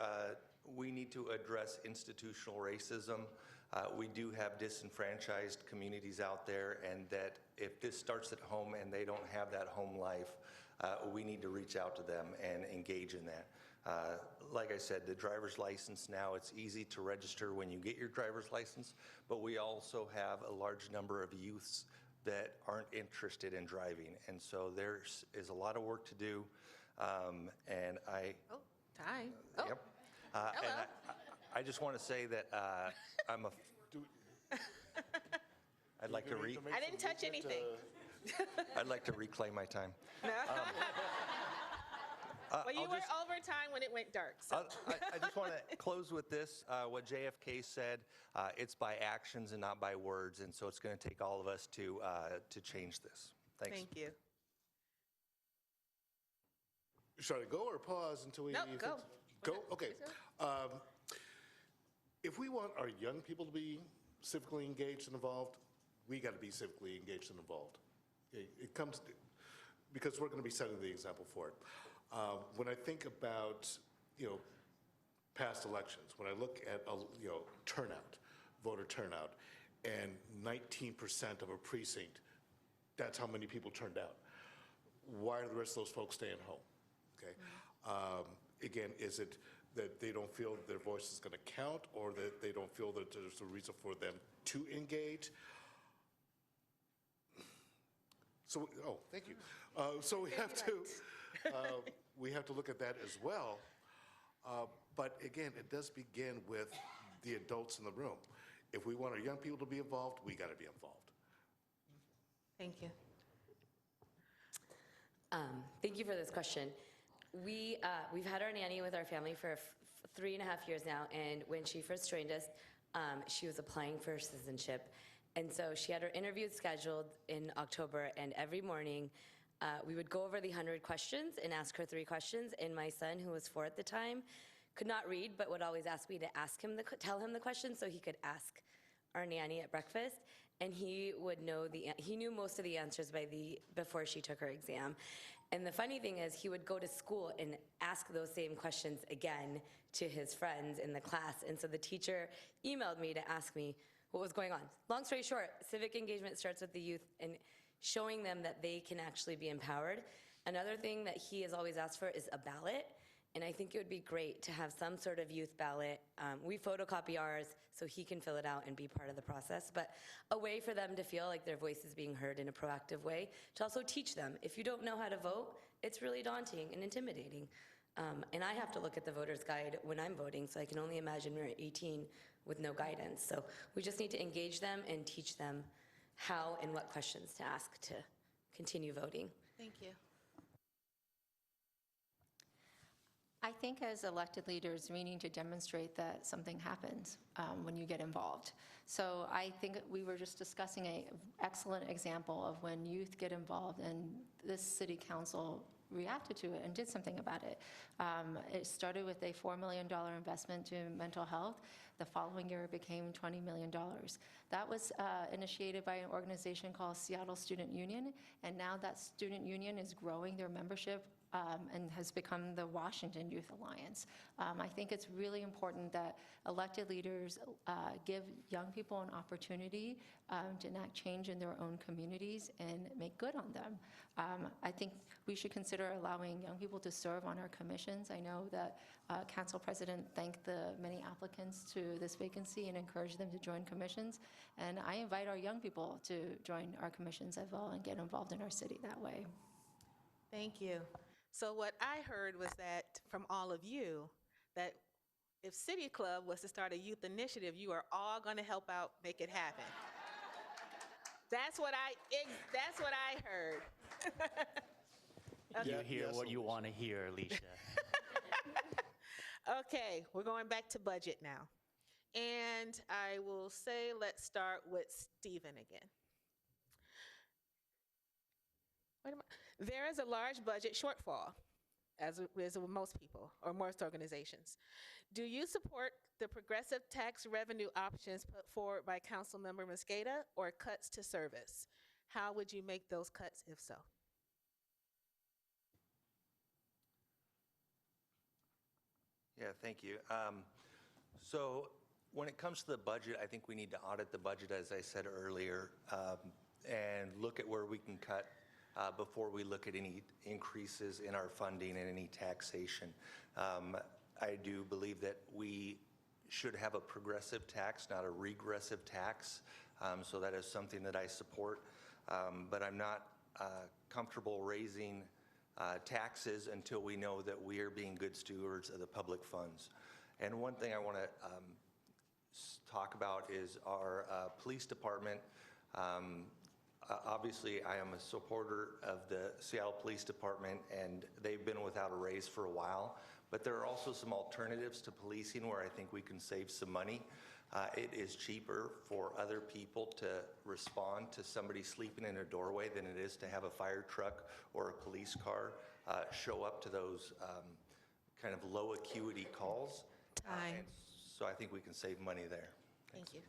we need to address institutional racism. We do have disenfranchised communities out there, and that if this starts at home and they don't have that home life, we need to reach out to them and engage in that. Like I said, the driver's license now, it's easy to register when you get your driver's license, but we also have a large number of youths that aren't interested in driving. And so there is a lot of work to do. And I... Oh, time. Oh. Yep. Hello. And I just want to say that I'm a... I'd like to I didn't touch anything. I'd like to reclaim my time. Well, you were over time when it went dark. So. I just want to close with this. What JFK said, it's by actions and not by words, and so it's going to take all of us to change this. Thanks. Thank you. Should I go or pause until we... No, go. Go? Okay. If we want our young people to be civically engaged and involved, we got to be civically engaged and involved. It comes to, because we're going to be setting the example for it. When I think about, past elections, when I look at, turnout, voter turnout, and 19% of a precinct, that's how many people turned out. Why are the rest of those folks staying home? Okay. Again, is it that they don't feel that their voice is going to count, or that they don't feel that there's a reason for them to engage? So, thank you. So we have to, we have to look at that as well. But again, it does begin with the adults in the room. If we want our young people to be involved, we got to be involved. Thank you. Thank you for this question. We've had our nanny with our family for 3.5 years now, and when she first joined us, she was applying for citizenship. And so she had her interview scheduled in October, and every morning we would go over the 100 questions and ask her 3 questions. And my son, who was 4 at the time, could not read, but would always ask me to tell him the questions so he could ask our nanny at breakfast. And he would know he knew most of the answers before she took her exam. And the funny thing is, he would go to school and ask those same questions again to his friends in the class. And so the teacher emailed me to ask me what was going on. Long story short, civic engagement starts with the youth and showing them that they can actually be empowered. Another thing that he has always asked for is a ballot. And I think it would be great to have some sort of youth ballot. We photocopy ours so he can fill it out and be part of the process, but a way for them to feel like their voice is being heard in a proactive way, to also teach them. If you don't know how to vote, it's really daunting and intimidating. And I have to look at the voter's guide when I'm voting, so I can only imagine we're 18 with no guidance. So we just need to engage them and teach them how and what questions to ask to continue voting. Thank you. I think as elected leaders, we need to demonstrate that something happens when you get involved. So I think we were just discussing an excellent example of when youth get involved, and this city council reacted to it and did something about it. It started with a $4 million investment to mental health. The following year, it became $20 million. That was initiated by an organization called Seattle Student Union, and now that student union is growing their membership and has become the Washington Youth Alliance. I think it's really important that elected leaders give young people an opportunity to enact change in their own communities and make good on them. I think we should consider allowing young people to serve on our commissions. I know that Council President thanked the many applicants to this vacancy and encouraged them to join commissions. And I invite our young people to join our commissions as well and get involved in our city that way. Thank you. So what I heard was that from all of you, that if City Club was to start a youth initiative, you are all going to help out make it happen. That's what I heard. You hear what you want to hear, Alicia. Okay, we're going back to budget now. And I will say, let's start with Stephen again. There is a large budget shortfall, as with most people or most organizations. Do you support the progressive tax revenue options put forward by Councilmember Mosqueda, or cuts to service? How would you make those cuts if so? Yeah, thank you. So when it comes to the budget, I think we need to audit the budget, as I said earlier, and look at where we can cut before we look at any increases in our funding and any taxation. I do believe that we should have a progressive tax, not a regressive tax. So that is something that I support. But I'm not comfortable raising taxes until we know that we are being good stewards of the public funds. And one thing I want to talk about is our police department. Obviously, I am a supporter of the Seattle Police Department, and they've been without a raise for a while. But there are also some alternatives to policing where I think we can save some money. It is cheaper for other people to respond to somebody sleeping in a doorway than it is to have a fire truck or a police car show up to those kind of low acuity calls. Time. So I think we can save money there. Thank you.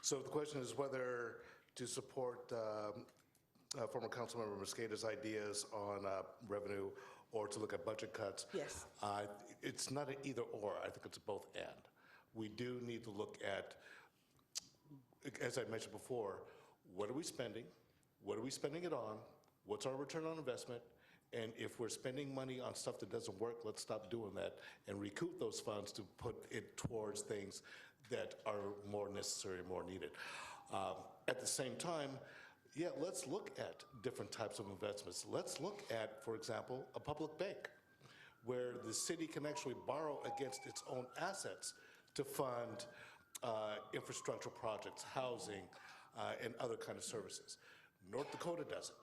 So the question is whether to support former Councilmember Mosqueda's ideas on revenue or to look at budget cuts. Yes. It's not an either or. I think it's a both and. We do need to look at, as I mentioned before, what are we spending? What are we spending it on? What's our return on investment? And if we're spending money on stuff that doesn't work, let's stop doing that and recoup those funds to put it towards things that are more necessary, more needed. At the same time, yeah, let's look at different types of investments. Let's look at, for example, a public bank where the city can actually borrow against its own assets to fund infrastructure projects, housing, and other kind of services. North Dakota does it.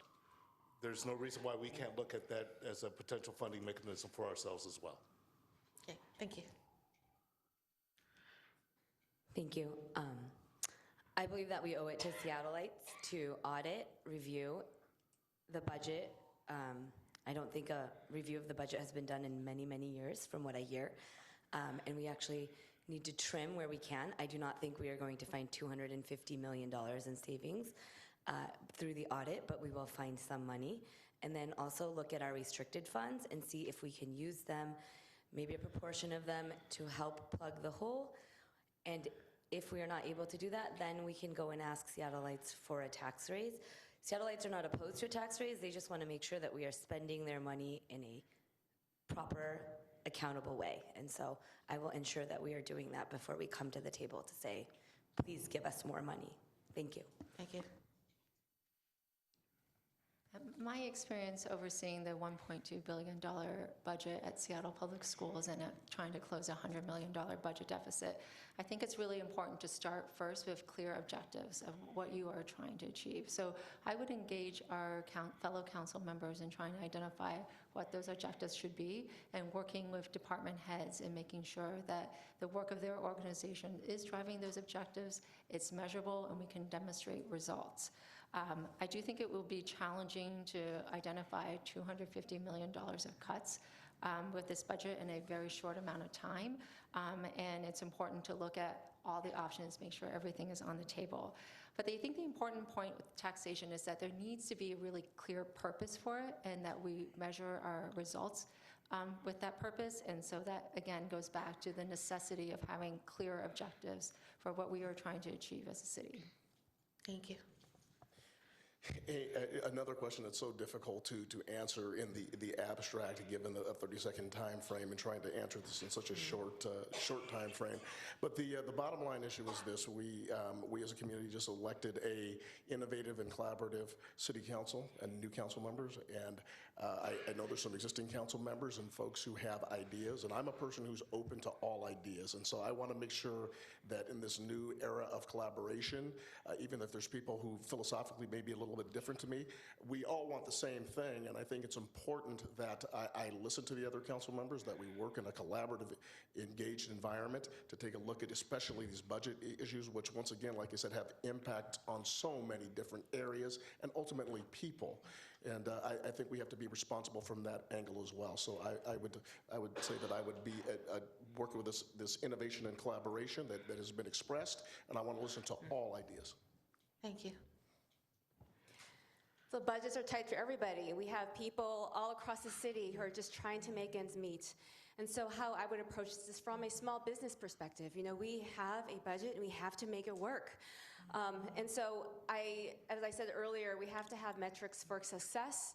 There's no reason why we can't look at that as a potential funding mechanism for ourselves as well. Okay, thank you. Thank you. I believe that we owe it to Seattleites to audit, review the budget. I don't think a review of the budget has been done in many, many years from what I hear. And we actually need to trim where we can. I do not think we are going to find $250 million in savings through the audit, but we will find some money. And then also look at our restricted funds and see if we can use them, maybe a proportion of them, to help plug the hole. And if we are not able to do that, then we can go and ask Seattleites for a tax raise. Seattleites are not opposed to a tax raise. They just want to make sure that we are spending their money in a proper, accountable way. And so I will ensure that we are doing that before we come to the table to say, please give us more money. Thank you. Thank you. My experience overseeing the $1.2 billion budget at Seattle Public Schools and trying to close a $100 million budget deficit, I think it's really important to start first with clear objectives of what you are trying to achieve. So I would engage our fellow council members in trying to identify what those objectives should be and working with department heads and making sure that the work of their organization is driving those objectives, it's measurable, and we can demonstrate results. I do think it will be challenging to identify $250 million of cuts with this budget in a very short amount of time. And it's important to look at all the options, make sure everything is on the table. But I think the important point with taxation is that there needs to be a really clear purpose for it and that we measure our results with that purpose. And so that, again, goes back to the necessity of having clear objectives for what we are trying to achieve as a city. Thank you. Another question that's so difficult to answer in the abstract, given a 30-second time frame, and trying to answer this in such a short time frame. But the bottom line issue is this: we as a community just elected a innovative and collaborative city council and new council members, and I know there's some existing council members and folks who have ideas, and I'm a person who's open to all ideas, and so I want to make sure that in this new era of collaboration, even if there's people who philosophically may be a little bit different to me, we all want the same thing, and I think it's important that I listen to the other council members, that we work in a collaborative, engaged environment to take a look at especially these budget issues, which once again, like I said, have impact on so many different areas and ultimately people. And I think we have to be responsible from that angle as well. So I would say that I would be working with this innovation and collaboration that has been expressed, and I want to listen to all ideas. Thank you. So budgets are tight for everybody. We have people all across the city who are just trying to make ends meet. And so how I would approach this is from a small business perspective. You know, we have a budget and we have to make it work. And so as I said earlier, we have to have metrics for success,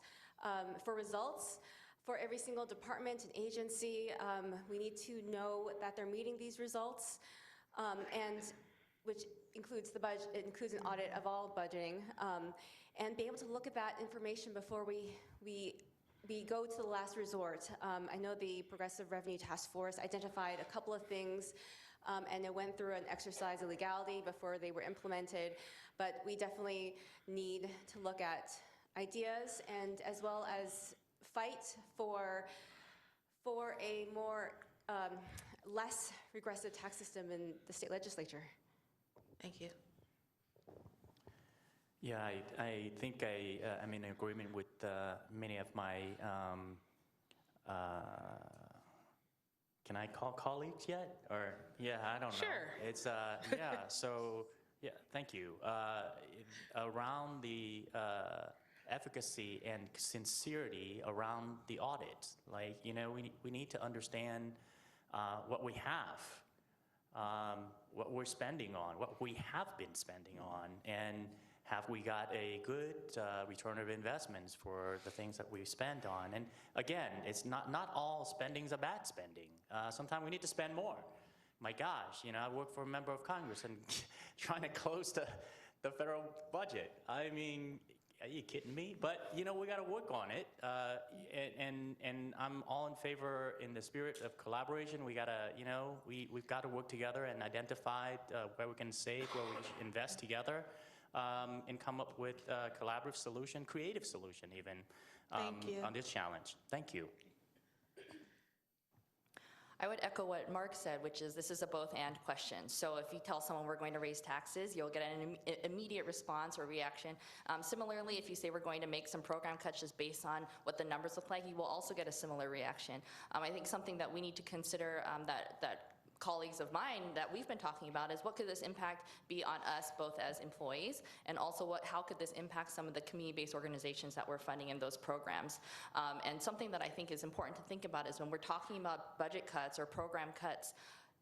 for results, for every single department and agency. We need to know that they're meeting these results, and which includes the budget, it includes an audit of all budgeting, and be able to look at that information before we go to the last resort. I know the Progressive Revenue Task Force identified a couple of things, and it went through an exercise of legality before they were implemented, but we definitely need to look at ideas and as well as fight for a more less regressive tax system in the state legislature. Thank you. Yeah, I think I'm in agreement with many of my, can I call colleagues yet? Or, yeah, I don't know. Sure. It's, yeah, so, yeah, thank you. Around the efficacy and sincerity around the audit, like, you know, we need to understand what we have, what we're spending on, what we have been spending on, and have we got a good return of investments for the things that we spend on? And again, it's not all spending's a bad spending. Sometimes we need to spend more. My gosh, you know, I work for a member of Congress and trying to close the federal budget. I mean, are you kidding me? But, you know, we got to work on it. And I'm all in favor in the spirit of collaboration. We got to, you know, we've got to work together and identify where we can save, where we should invest together. And come up with a collaborative solution, creative solution even, Thank you. on this challenge. Thank you. I would echo what Mark said, which is this is a both-and question. So if you tell someone we're going to raise taxes, you'll get an immediate response or reaction. Similarly, if you say we're going to make some program cuts just based on what the numbers look like, you will also get a similar reaction. I think something that we need to consider that colleagues of mine that we've been talking about is what could this impact be on us both as employees, and also how could this impact some of the community-based organizations that we're funding in those programs. And something that I think is important to think about is when we're talking about budget cuts or program cuts,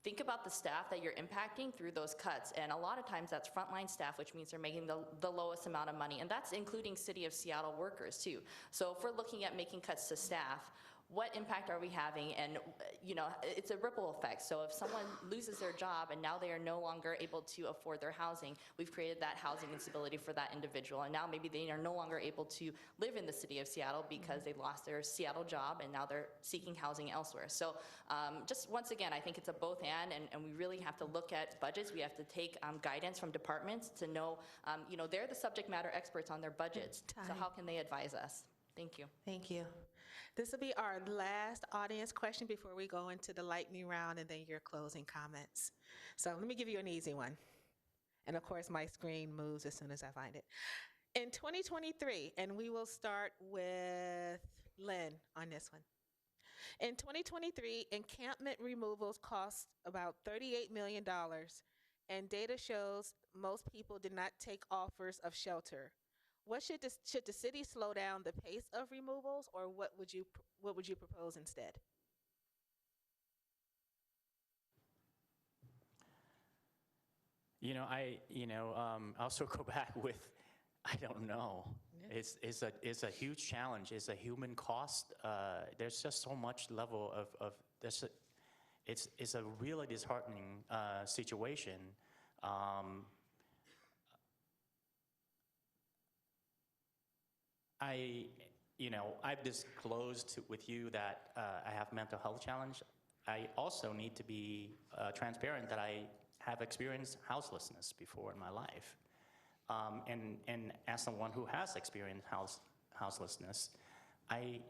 think about the staff that you're impacting through those cuts. And a lot of times that's frontline staff, which means they're making the lowest amount of money. And that's including City of Seattle workers too. So if we're looking at making cuts to staff, what impact are we having? And, you know, it's a ripple effect. So if someone loses their job and now they are no longer able to afford their housing, we've created that housing instability for that individual. And now maybe they are no longer able to live in the city of Seattle because they lost their Seattle job and now they're seeking housing elsewhere. So just once again, I think it's a both and we really have to look at budgets. We have to take guidance from departments to know, you know, they're the subject matter experts on their budgets. So how can they advise us? Thank you. Thank you. This will be our last audience question before we go into the lightning round and then your closing comments. So let me give you an easy one. And of course, my screen moves as soon as I find it. In 2023, and we will start with Lynn on this one. In 2023, encampment removals cost about $38 million, and data shows most people did not take offers of shelter. What should the city slow down the pace of removals, or what would you propose instead? You know, I also go back with, I don't know. Yeah. It's a huge challenge. It's a human cost. There's just so much level of this. It's a really disheartening situation. I've disclosed with you that I have mental health challenge. I also need to be transparent that I have experienced houselessness before in my life. And as someone who has experienced houselessness, I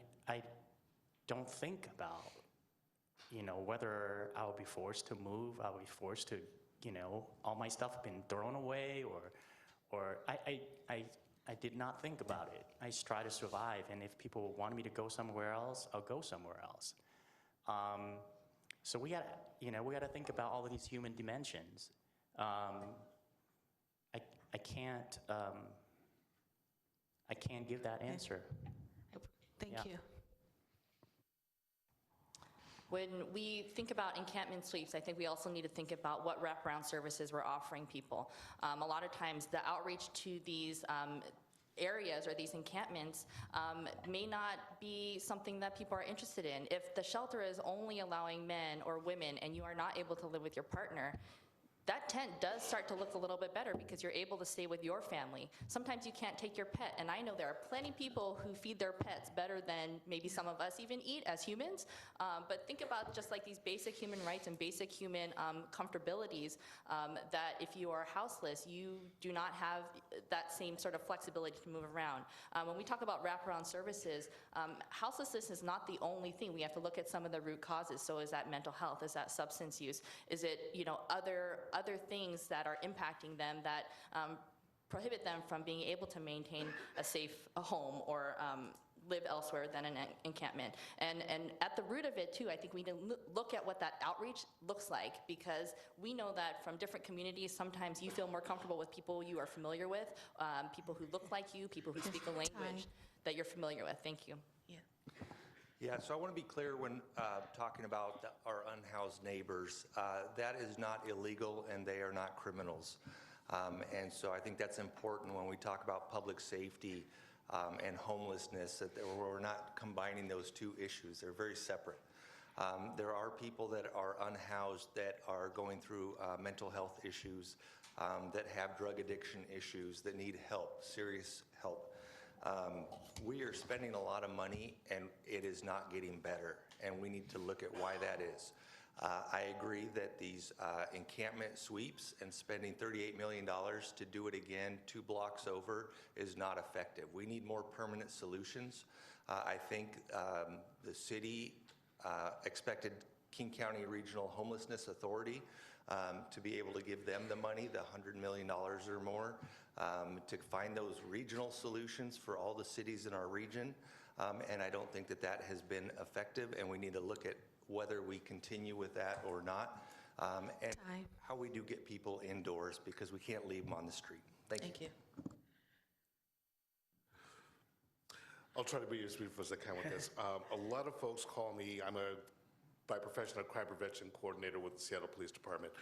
don't think about, whether I'll be forced to move, I'll be forced to, all my stuff been thrown away, or I did not think about it. I just try to survive, and if people want me to go somewhere else, I'll go somewhere else. So we gotta think about all of these human dimensions. I I can't give that answer. Thank Yeah. you. When we think about encampment sweeps, I think we also need to think about what wraparound services we're offering people. A lot of times, the outreach to these areas or these encampments may not be something that people are interested in. If the shelter is only allowing men or women and you are not able to live with your partner, that tent does start to look a little bit better because you're able to stay with your family. Sometimes you can't take your pet, and I know there are plenty of people who feed their pets better than maybe some of us even eat as humans. But think about just like these basic human rights and basic human comfortabilities that if you are houseless, you do not have that same sort of flexibility to move around. When we talk about wraparound services, houselessness is not the only thing. We have to look at some of the root causes. So is that mental health? Is that substance use? Is it, other things that are impacting them that prohibit them from being able to maintain a safe home or live elsewhere than an encampment. And at the root of it too, I think we need to look at what that outreach looks like, because we know that from different communities, sometimes you feel more comfortable with people you are familiar with, people who look like you, people who speak a language that you're familiar with. Thank you. Yeah, so I want to be clear when talking about our unhoused neighbors, that is not illegal and they are not criminals. And so I think that's important when we talk about public safety and homelessness, that we're not combining those two issues. They're very separate. There are people that are unhoused that are going through mental health issues, that have drug addiction issues, that need help, serious help. We are spending a lot of money and it is not getting better, and we need to look at why that is. I agree that these encampment sweeps and spending $38 million to do it again 2 blocks over is not effective. We need more permanent solutions. I think the city expected King County Regional Homelessness Authority to be able to give them the money, the $100 million or more, to find those regional solutions for all the cities in our region. And I don't think that that has been effective, and we need to look at whether we continue with that or not, and how we do get people indoors, because we can't leave them on the street. Thank you. I'll try to be as brief as I can with this. A lot of folks call me, by profession, a crime prevention coordinator with the Seattle Police Department.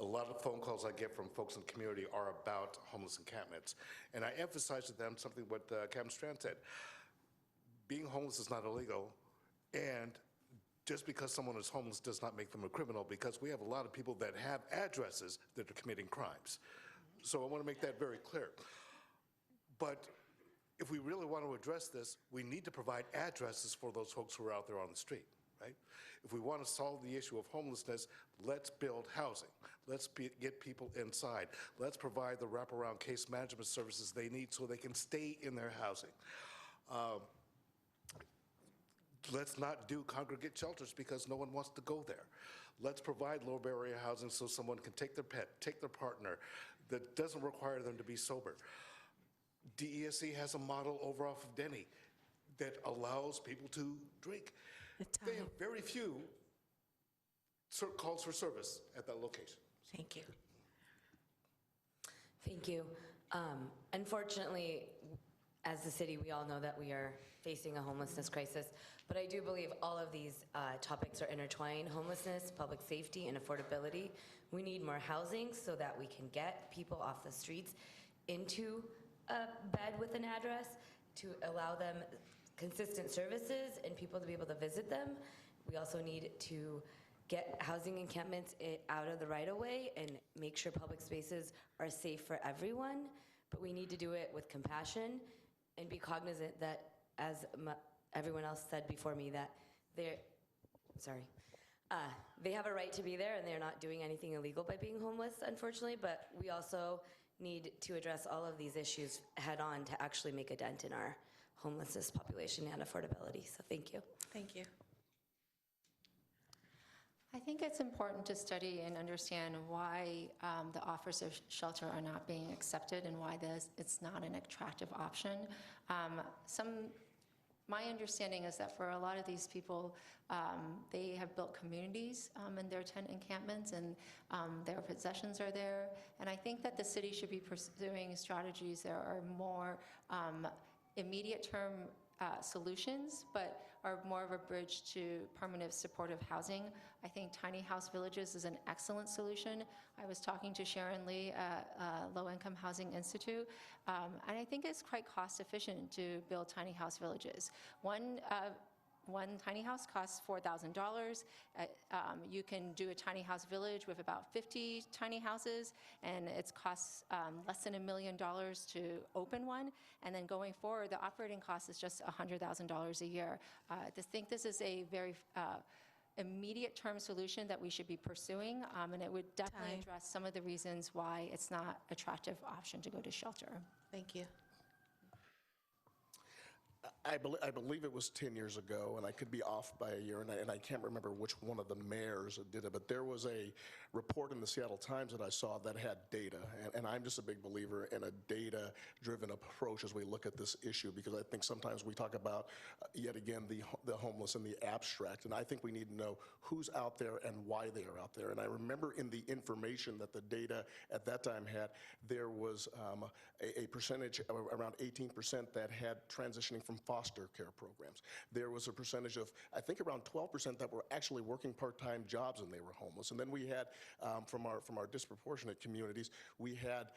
A lot of phone calls I get from folks in the community are about homeless encampments. And I emphasize to them something what Captain Strand said. Being homeless is not illegal, and just because someone is homeless does not make them a criminal, because we have a lot of people that have addresses that are committing crimes. So I want to make that very clear. But if we really want to address this, we need to provide addresses for those folks who are out there on the street, right? If we want to solve the issue of homelessness, let's build housing. Let's get people inside. Let's provide the wraparound case management services they need so they can stay in their housing. Let's not do congregate shelters because no one wants to go there. Let's provide low barrier housing so someone can take their pet, take their partner, that doesn't require them to be sober. DESC has a model over off of Denny that allows people to drink. They have very few calls for service at that location. Thank you. Thank you. Unfortunately, as the city, we all know that we are facing a homelessness crisis, but I do believe all of these topics are intertwined: homelessness, public safety, and affordability. We need more housing so that we can get people off the streets into a bed with an address, to allow them consistent services and people to be able to visit them. We also need to get housing encampments out of the right-of-way and make sure public spaces are safe for everyone, but we need to do it with compassion and be cognizant that, as everyone else said before me, that they have a right to be there and they're not doing anything illegal by being homeless, unfortunately, but we also need to address all of these issues head on to actually make a dent in our homelessness population and affordability. So thank you. Thank you. I think it's important to study and understand why the offers of shelter are not being accepted and why it's not an attractive option. My understanding is that for a lot of these people, they have built communities in their tent encampments, and their possessions are there. And I think that the city should be pursuing strategies that are more immediate term solutions, but are more of a bridge to permanent supportive housing. I think tiny house villages is an excellent solution. I was talking to Sharon Lee at Low Income Housing Institute, and I think it's quite cost efficient to build tiny house villages. One tiny house costs $4,000. You can do a tiny house village with about 50 tiny houses, and it costs less than $1 million to open one. And then going forward, the operating cost is just $100,000 a year. I think this is a very immediate term solution that we should be pursuing, and it would definitely address some of the reasons why it's not an attractive option to go to shelter. Thank you. I believe it was 10 years ago, and I could be off by a year, and I can't remember which one of the mayors did it, but there was a report in the Seattle Times that I saw that had data, and I'm just a big believer in a data-driven approach as we look at this issue, because I think sometimes we talk about, yet again, the homeless and the abstract, and I think we need to know who's out there and why they are out there. And I remember in the information that the data at that time had, there was a percentage, around 18%, that had transitioning from foster care programs. There was a percentage of, I think, around 12% that were actually working part-time jobs and they were homeless. And then we had, from our disproportionate communities, we had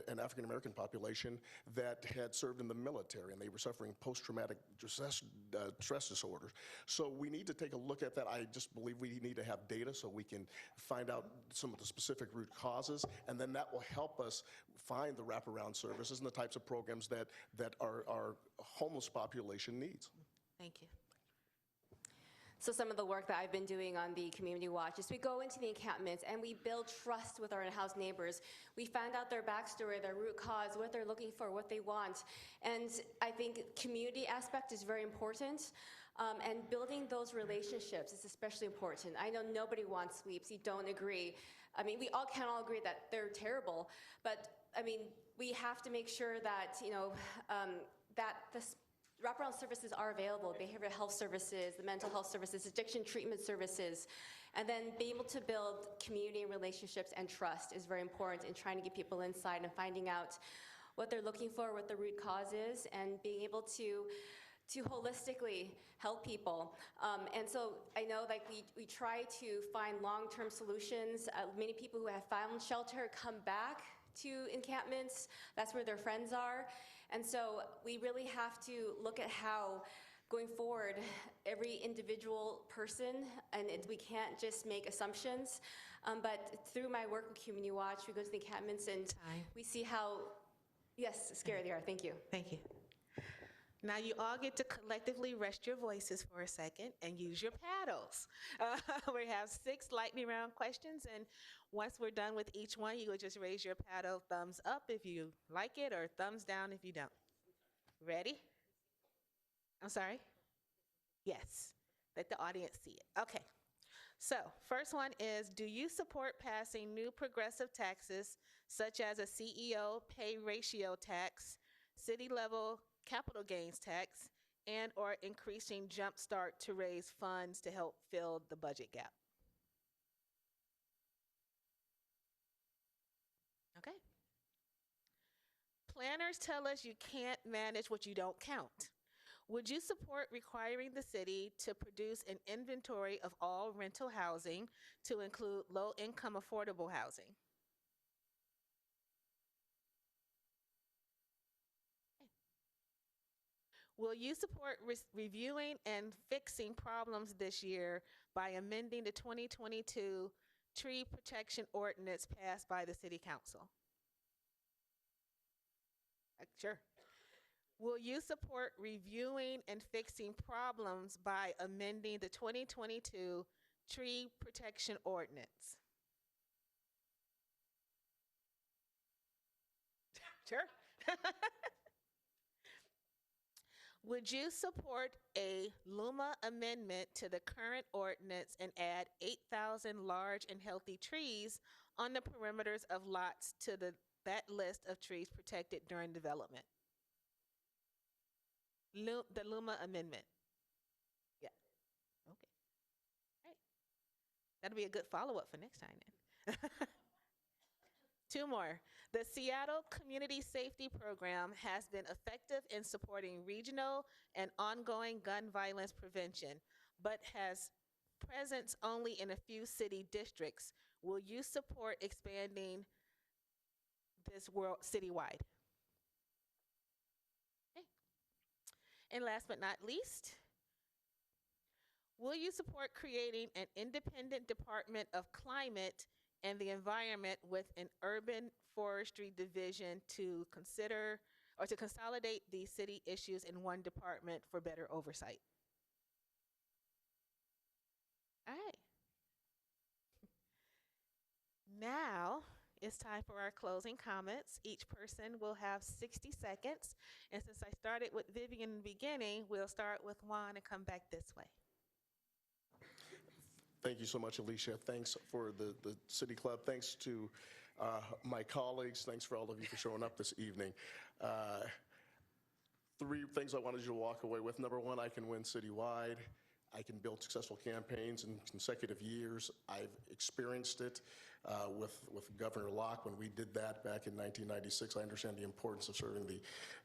an African-American population that had served in the military, and they were suffering post-traumatic stress disorders. So we need to take a look at that. I just believe we need to have data so we can find out some of the specific root causes, and then that will help us find the wraparound services and the types of programs that our homeless population needs. Thank you. So some of the work that I've been doing on the community watch is we go into the encampments and we build trust with our in-house neighbors. We find out their backstory, their root cause, what they're looking for, what they want. And I think community aspect is very important. And building those relationships is especially important. I know nobody wants sweeps. You don't agree. I mean, we all can all agree that they're terrible. But I mean, we have to make sure that, that the wraparound services are available, behavioral health services, the mental health services, addiction treatment services, and then being able to build community and relationships and trust is very important in trying to get people inside and finding out what they're looking for, what the root cause is, and being able to holistically help people. And so I know like we try to find long-term solutions. Many people who have found shelter come back to encampments. That's where their friends are. And so we really have to look at how, going forward, every individual person, and we can't just make assumptions, but through my work with Community Watch, we go to the encampments and we see how, yes, scary they are. Thank you. Thank you. Now you all get to collectively rest your voices for a second and use your paddles. We have 6 lightning round questions, and once we're done with each one, you would just raise your paddle thumbs up if you like it or thumbs down if you don't. Ready? I'm sorry? Yes. Let the audience see it. Okay. So first one is, do you support passing new progressive taxes such as a CEO pay ratio tax, city level capital gains tax, and or increasing Jumpstart to raise funds to help fill the budget gap? Okay. Planners tell us you can't manage what you don't count. Would you support requiring the city to produce an inventory of all rental housing to include low-income affordable housing? Will you support reviewing and fixing problems this year by amending the 2022 tree protection ordinance passed by the City Council? Sure. Will you support reviewing and fixing problems by amending the 2022 tree protection ordinance? Sure. Would you support a LUMA amendment to the current ordinance and add 8,000 large and healthy trees on the perimeters of lots to that list of trees protected during development? The LUMA amendment. Yeah. Okay. All right. That'll be a good follow-up for next time then. Two more. The Seattle Community Safety Program has been effective in supporting regional and ongoing gun violence prevention, but has presence only in a few city districts. Will you support expanding this world citywide? Okay. And last but not least, will you support creating an independent Department of Climate and the Environment with an urban forestry division to consider or to consolidate these city issues in one department for better oversight? All right. Now it's time for our closing comments. Each person will have 60 seconds. And since I started with Vivian in the beginning, we'll start with Juan and come back this way. Thank you so much, Alicia. Thanks for the City Club. Thanks to my colleagues. Thanks for all of you for showing up this evening. Three things I wanted you to walk away with. Number one, I can win citywide. I can build successful campaigns in consecutive years. I've experienced it with Governor Locke when we did that back in 1996. I understand the importance of serving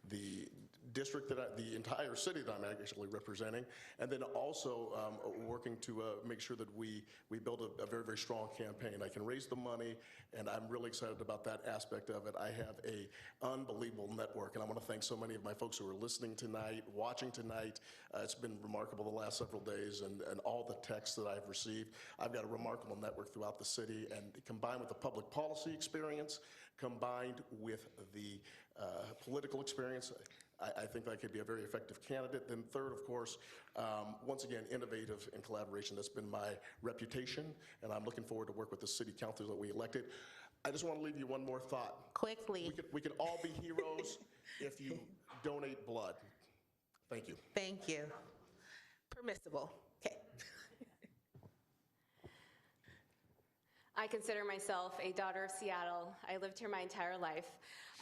the district the entire city that I'm actually representing, and then also working to make sure that we build a very, very strong campaign. I can raise the money, and I'm really excited about that aspect of it. I have a unbelievable network, and I want to thank so many of my folks who are listening tonight, watching tonight. It's been remarkable the last several days, and all the texts that I've received. I've got a remarkable network throughout the city, and combined with the public policy experience, combined with the political experience, I think I could be a very effective candidate. Then third, of course, once again, innovative and collaboration. That's been my reputation, and I'm looking forward to work with the city councilors that we elected. I just want to leave you one more thought. Quickly. We can all be heroes if you donate blood. Thank you. Thank you. Permissible. Okay. I consider myself a daughter of Seattle. I lived here my entire life.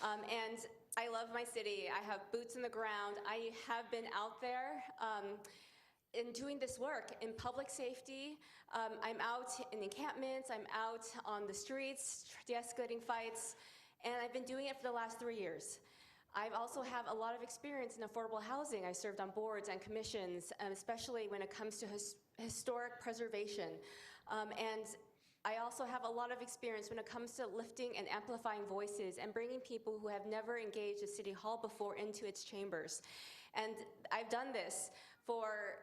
And I love my city. I have boots in the ground. I have been out there in doing this work in public safety. I'm out in encampments. I'm out on the streets, de-escalating fights. And I've been doing it for the last 3 years. I also have a lot of experience in affordable housing. I served on boards and commissions, especially when it comes to historic preservation. And I also have a lot of experience when it comes to lifting and amplifying voices and bringing people who have never engaged at City Hall before into its chambers. And I've done this for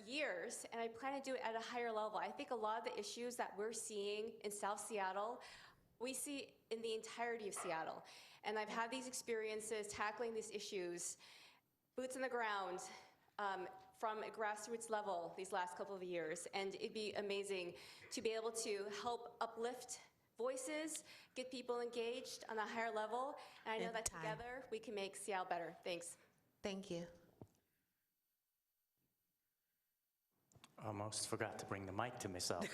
years, and I plan to do it at a higher level. I think a lot of the issues that we're seeing in South Seattle, we see in the entirety of Seattle. And I've had these experiences tackling these issues, boots on the ground, from a grassroots level these last couple of years. And it'd be amazing to be able to help uplift voices, get people engaged on a higher level. And I know that together we can make Seattle better. Thanks. Thank you. Almost forgot to bring the mic to myself.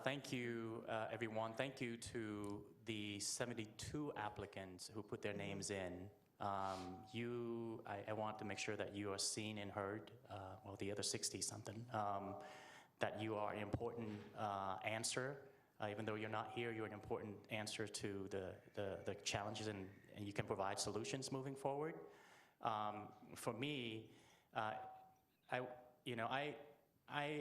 Thank you, everyone. Thank you to the 72 applicants who put their names in. I want to make sure that you are seen and heard, well, the other 60-something, that you are an important answer. Even though you're not here, you're an important answer to the challenges, and you can provide solutions moving forward. For me, I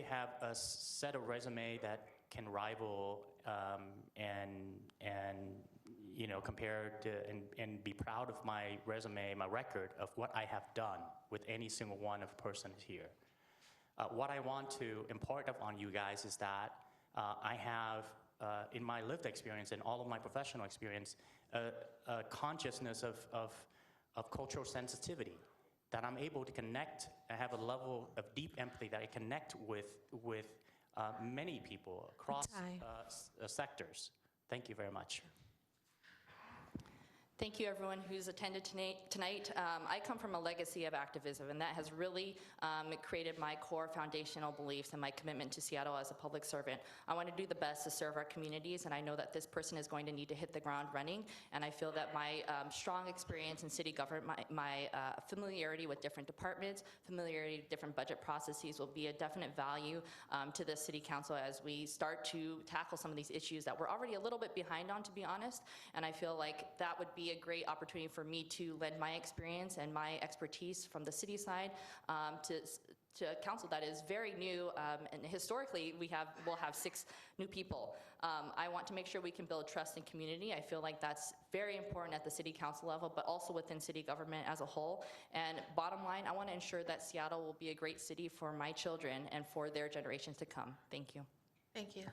have a set of resume that can rival and compare to and be proud of my resume, my record of what I have done with any single one of persons here. What I want to impart upon you guys is that I have, in my lived experience and all of my professional experience, a consciousness of cultural sensitivity, that I'm able to connect. I have a level of deep empathy that I connect with many people across sectors. Thank you very much. Thank you, everyone who's attended tonight. I come from a legacy of activism, and that has really created my core foundational beliefs and my commitment to Seattle as a public servant. I want to do the best to serve our communities, and I know that this person is going to need to hit the ground running, and I feel that my strong experience in city government, my familiarity with different departments, familiarity with different budget processes will be a definite value to the city council as we start to tackle some of these issues that we're already a little bit behind on, to be honest, and I feel like that would be a great opportunity for me to lend my experience and my expertise from the city side to a council that is very new, and historically we'll have 6 new people. I want to make sure we can build trust and community. I feel like that's very important at the city council level, but also within city government as a whole. And bottom line, I want to ensure that Seattle will be a great city for my children and for their generations to come. Thank you. Thank you.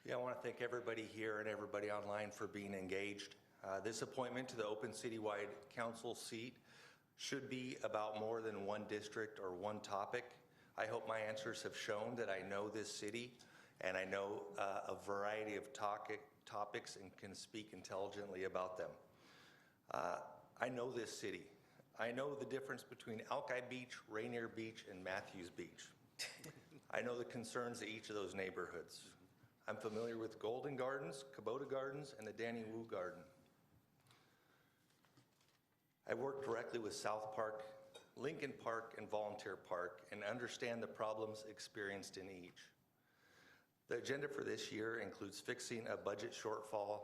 Yeah, I want to thank everybody here and everybody online for being engaged. This appointment to the open citywide council seat should be about more than one district or one topic. I hope my answers have shown that I know this city and I know a variety of topics and can speak intelligently about them. I know this city. I know the difference between Alki Beach, Rainier Beach, and Matthews Beach. I know the concerns of each of those neighborhoods. I'm familiar with Golden Gardens, Kubota Gardens, and the Danny Wu Garden. I work directly with South Park, Lincoln Park, and Volunteer Park and understand the problems experienced in each. The agenda for this year includes fixing a budget shortfall,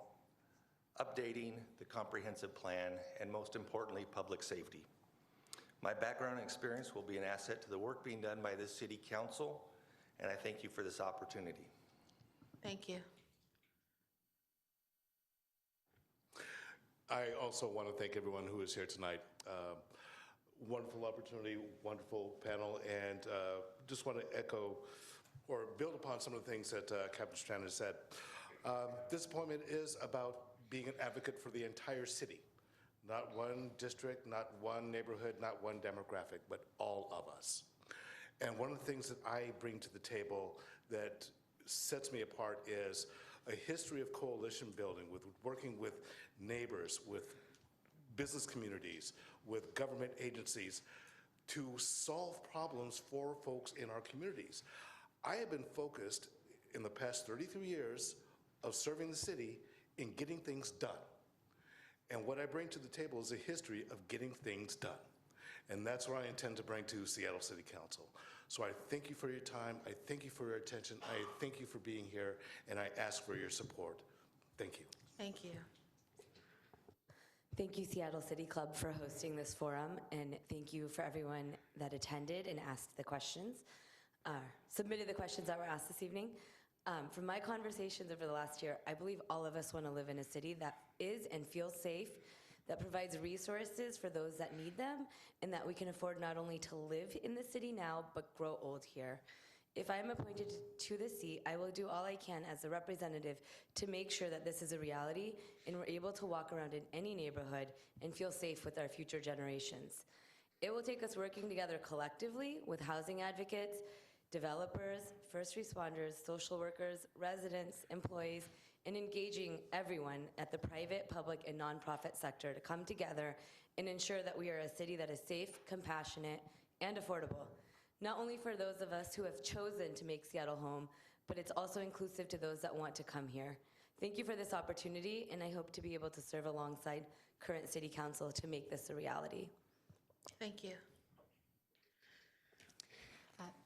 updating the comprehensive plan, and most importantly, public safety. My background and experience will be an asset to the work being done by this city council, and I thank you for this opportunity. Thank you. I also want to thank everyone who is here tonight. Wonderful opportunity, wonderful panel, and just want to echo or build upon some of the things that Captain Strand has said. This appointment is about being an advocate for the entire city, not one district, not one neighborhood, not one demographic, but all of us. And one of the things that I bring to the table that sets me apart is a history of coalition building, with working with neighbors, with business communities, with government agencies to solve problems for folks in our communities. I have been focused in the past 33 years of serving the city in getting things done. And what I bring to the table is a history of getting things done. And that's what I intend to bring to Seattle City Council. So I thank you for your time, I thank you for your attention, I thank you for being here, and I ask for your support. Thank you. Thank you. Thank you, Seattle City Club, for hosting this forum, and thank you for everyone that attended and asked the questions, submitted the questions that were asked this evening. From my conversations over the last year, I believe all of us want to live in a city that is and feels safe, that provides resources for those that need them, and that we can afford not only to live in the city now, but grow old here. If I am appointed to the seat, I will do all I can as a representative to make sure that this is a reality and we're able to walk around in any neighborhood and feel safe with our future generations. It will take us working together collectively with housing advocates, developers, first responders, social workers, residents, employees, and engaging everyone at the private, public, and nonprofit sector to come together and ensure that we are a city that is safe, compassionate, and affordable. Not only for those of us who have chosen to make Seattle home, but it's also inclusive to those that want to come here. Thank you for this opportunity, and I hope to be able to serve alongside current City Council to make this a reality. Thank you.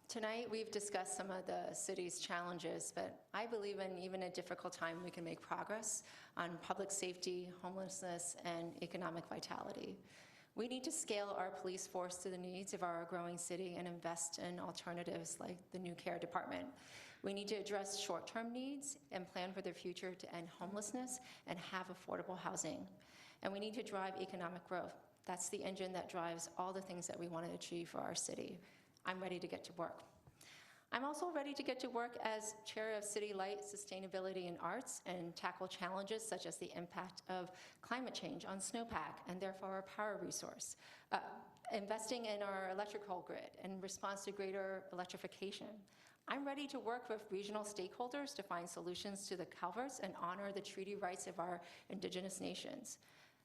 Tonight, we've discussed some of the city's challenges, but I believe in even a difficult time, we can make progress on public safety, homelessness, and economic vitality. We need to scale our police force to the needs of our growing city and invest in alternatives like the new care department. We need to address short-term needs and plan for the future to end homelessness and have affordable housing. And we need to drive economic growth. That's the engine that drives all the things that we want to achieve for our city. I'm ready to get to work. I'm also ready to get to work as chair of City Light, Sustainability, and Arts and tackle challenges such as the impact of climate change on snowpack and therefore our power resource, investing in our electrical grid in response to greater electrification, I'm ready to work with regional stakeholders to find solutions to the culverts and honor the treaty rights of our Indigenous nations.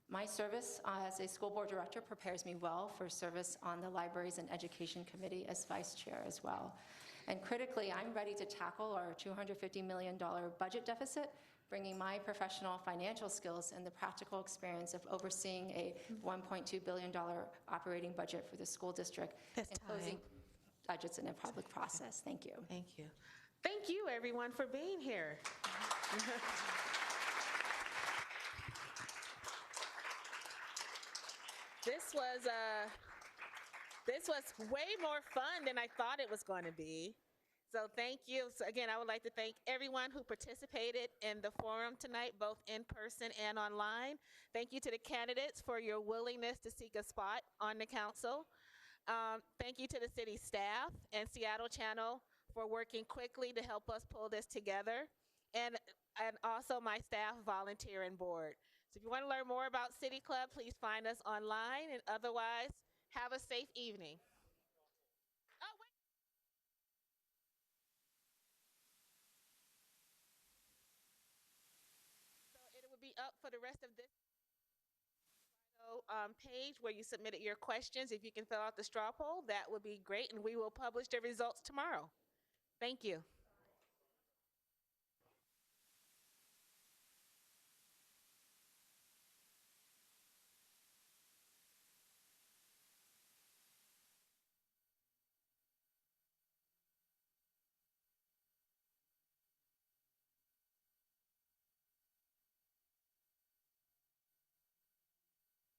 My service as a school board director prepares me well for service on the Libraries and Education Committee as vice chair as well. And critically, I'm ready to tackle our $250 million budget deficit, bringing my professional financial skills and the practical experience of overseeing a $1.2 billion operating budget for the school district That's and closing time. budgets in a public process. Thank you. Thank you. Thank you, everyone, for being here. This was way more fun than I thought it was going to be. So thank you. So again, I would like to thank everyone who participated in the forum tonight, both in person and online. Thank you to the candidates for your willingness to seek a spot on the council. Thank you to the city staff and Seattle Channel for working quickly to help us pull this together, and also my staff, volunteer, and board. So if you want to learn more about City Club, please find us online, and otherwise, have a safe evening. Oh, wait. So it will be up for the rest of this page where you submitted your questions. If you can fill out the straw poll, that would be great, and we will publish the results tomorrow. Thank you.